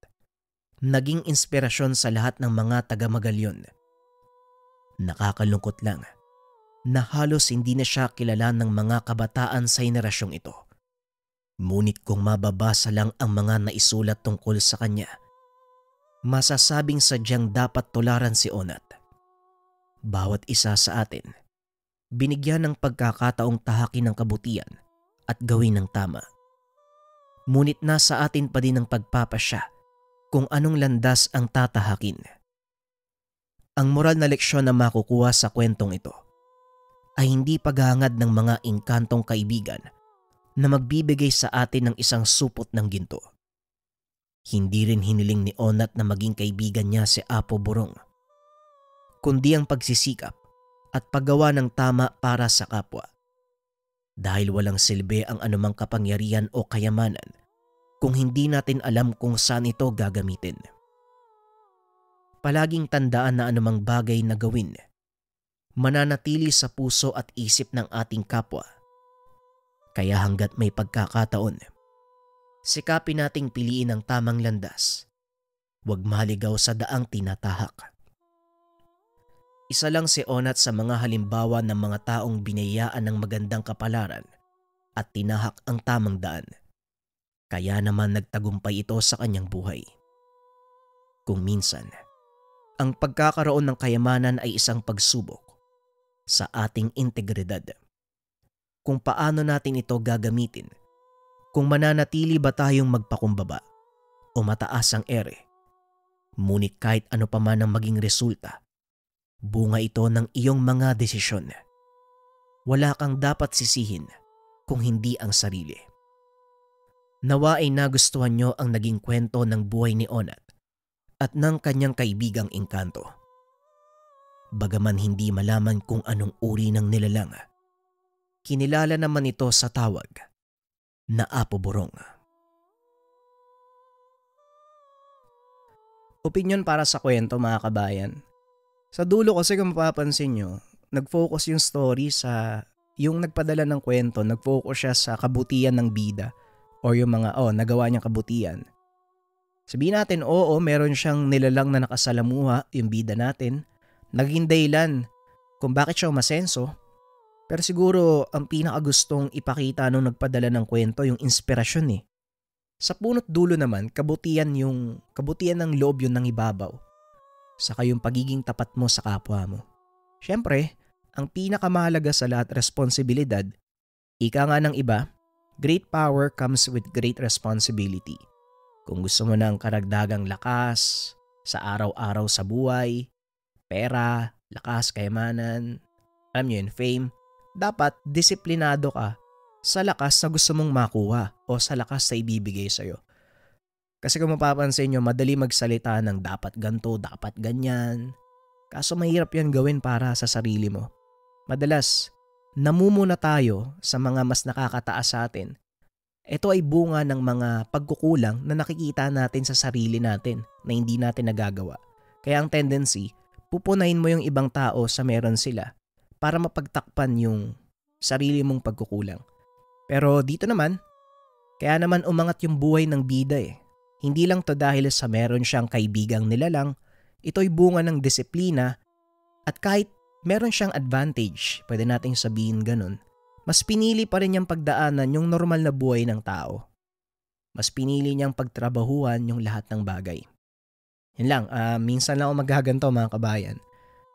Speaker 1: naging inspirasyon sa lahat ng mga taga-Magalyon. Nakakalungkot lang na halos hindi na siya kilala ng mga kabataan sa henerasyong ito. Ngunit kung mababasa lang ang mga naisulat tungkol sa kanya, masasabing sadyang dapat tularan si Onat. Bawat isa sa atin, binigyan ng pagkakataong tahakin ng kabutihan at gawin ng tama. Ngunit nasa atin pa din ang pagpapasya kung anong landas ang tatahakin. Ang moral na leksyon na makukuha sa kwentong ito ay hindi paghahangad ng mga engkantong kaibigan na magbibigay sa atin ng isang supot ng ginto. Hindi rin hiniling ni Onat na maging kaibigan niya si Apo Burong, kundi ang pagsisikap at paggawa ng tama para sa kapwa. Dahil walang silbi ang anumang kapangyarihan o kayamanan kung hindi natin alam kung saan ito gagamitin. Palaging tandaan na anumang bagay na gawin, mananatili sa puso at isip ng ating kapwa. Kaya hanggat may pagkakataon, sikapin nating piliin ang tamang landas. Huwag maligaw sa daang tinatahak. Isa lang si Onat sa mga halimbawa ng mga taong binayaan ng magandang kapalaran at tinahak ang tamang daan. Kaya naman nagtagumpay ito sa kanyang buhay. Kung minsan, ang pagkakaroon ng kayamanan ay isang pagsubok sa ating integridad. Kung paano natin ito gagamitin, kung mananatili ba tayong magpakumbaba o mataas ang ere. Ngunit kahit ano pa man ang maging resulta, bunga ito ng iyong mga desisyon. Wala kang dapat sisihin kung hindi ang sarili. Nawa ay nagustuhan nyo ang naging kwento ng buhay ni Onat at ng kanyang kaibigang engkanto. Bagaman hindi malaman kung anong uri ng nilalang, kinilala naman ito sa tawag na Apo Burong.
Speaker 5: Opinyon para sa kwento, mga kabayan. Sa dulo kasi kung mapapansin nyo, nag-focus yung story sa yung nagpadala ng kwento, nag-focus siya sa kabutihan ng bida or yung mga nagawa niyang kabutihan. Sabihin natin, oo, meron siyang nilalang na nakasalamuha, yung bida natin, naging dahilan kung bakit siya umasenso. Pero siguro ang pinakagustong ipakita nung nagpadala ng kwento yung inspirasyon eh. Sa punot dulo naman, kabutihan ng loob yun ng ibabaw. Saka yung pagiging tapat mo sa kapwa mo. Siyempre, ang pinakamahalaga sa lahat, responsibilidad. Ika nga ng iba, great power comes with great responsibility. Kung gusto mo ng karagdagang lakas sa araw-araw sa buhay, pera, lakas, kayamanan, alam nyo yun, fame, dapat disiplinado ka sa lakas na gusto mong makuha o sa lakas na ibibigay sa'yo. Kasi kung mapapansin nyo, madali magsalita ng dapat ganto, dapat ganyan. Kaso mahirap yan gawin para sa sarili mo. Madalas, namumuna tayo sa mga mas nakakataas sa atin. Ito ay bunga ng mga pagkukulang na nakikita natin sa sarili natin na hindi natin nagagawa. Kaya ang tendency, pupunahin mo yung ibang tao sa meron sila para mapagtakpan yung sarili mong pagkukulang. Pero dito naman, kaya naman umangat yung buhay ng bida eh. Hindi lang to dahil sa meron siyang kaibigang nilalang, ito'y bunga ng disiplina at kahit meron siyang advantage, pwede nating sabihin ganun, mas pinili pa rin niyang pagdaanan yung normal na buhay ng tao. Mas pinili niyang pagtrabahuhan yung lahat ng bagay. Yun lang, minsan lang ako maghaganto mga kabayan.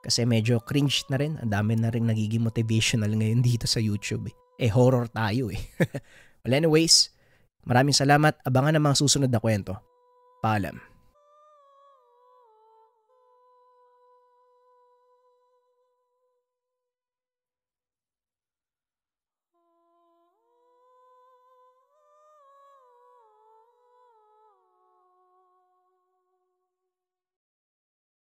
Speaker 5: Kasi medyo cringe na rin. Ang dami na rin nagiging motivational ngayon dito sa YouTube. Horror tayo eh. Well anyways, maraming salamat. Abangan ang mga susunod na kwento. Paalam.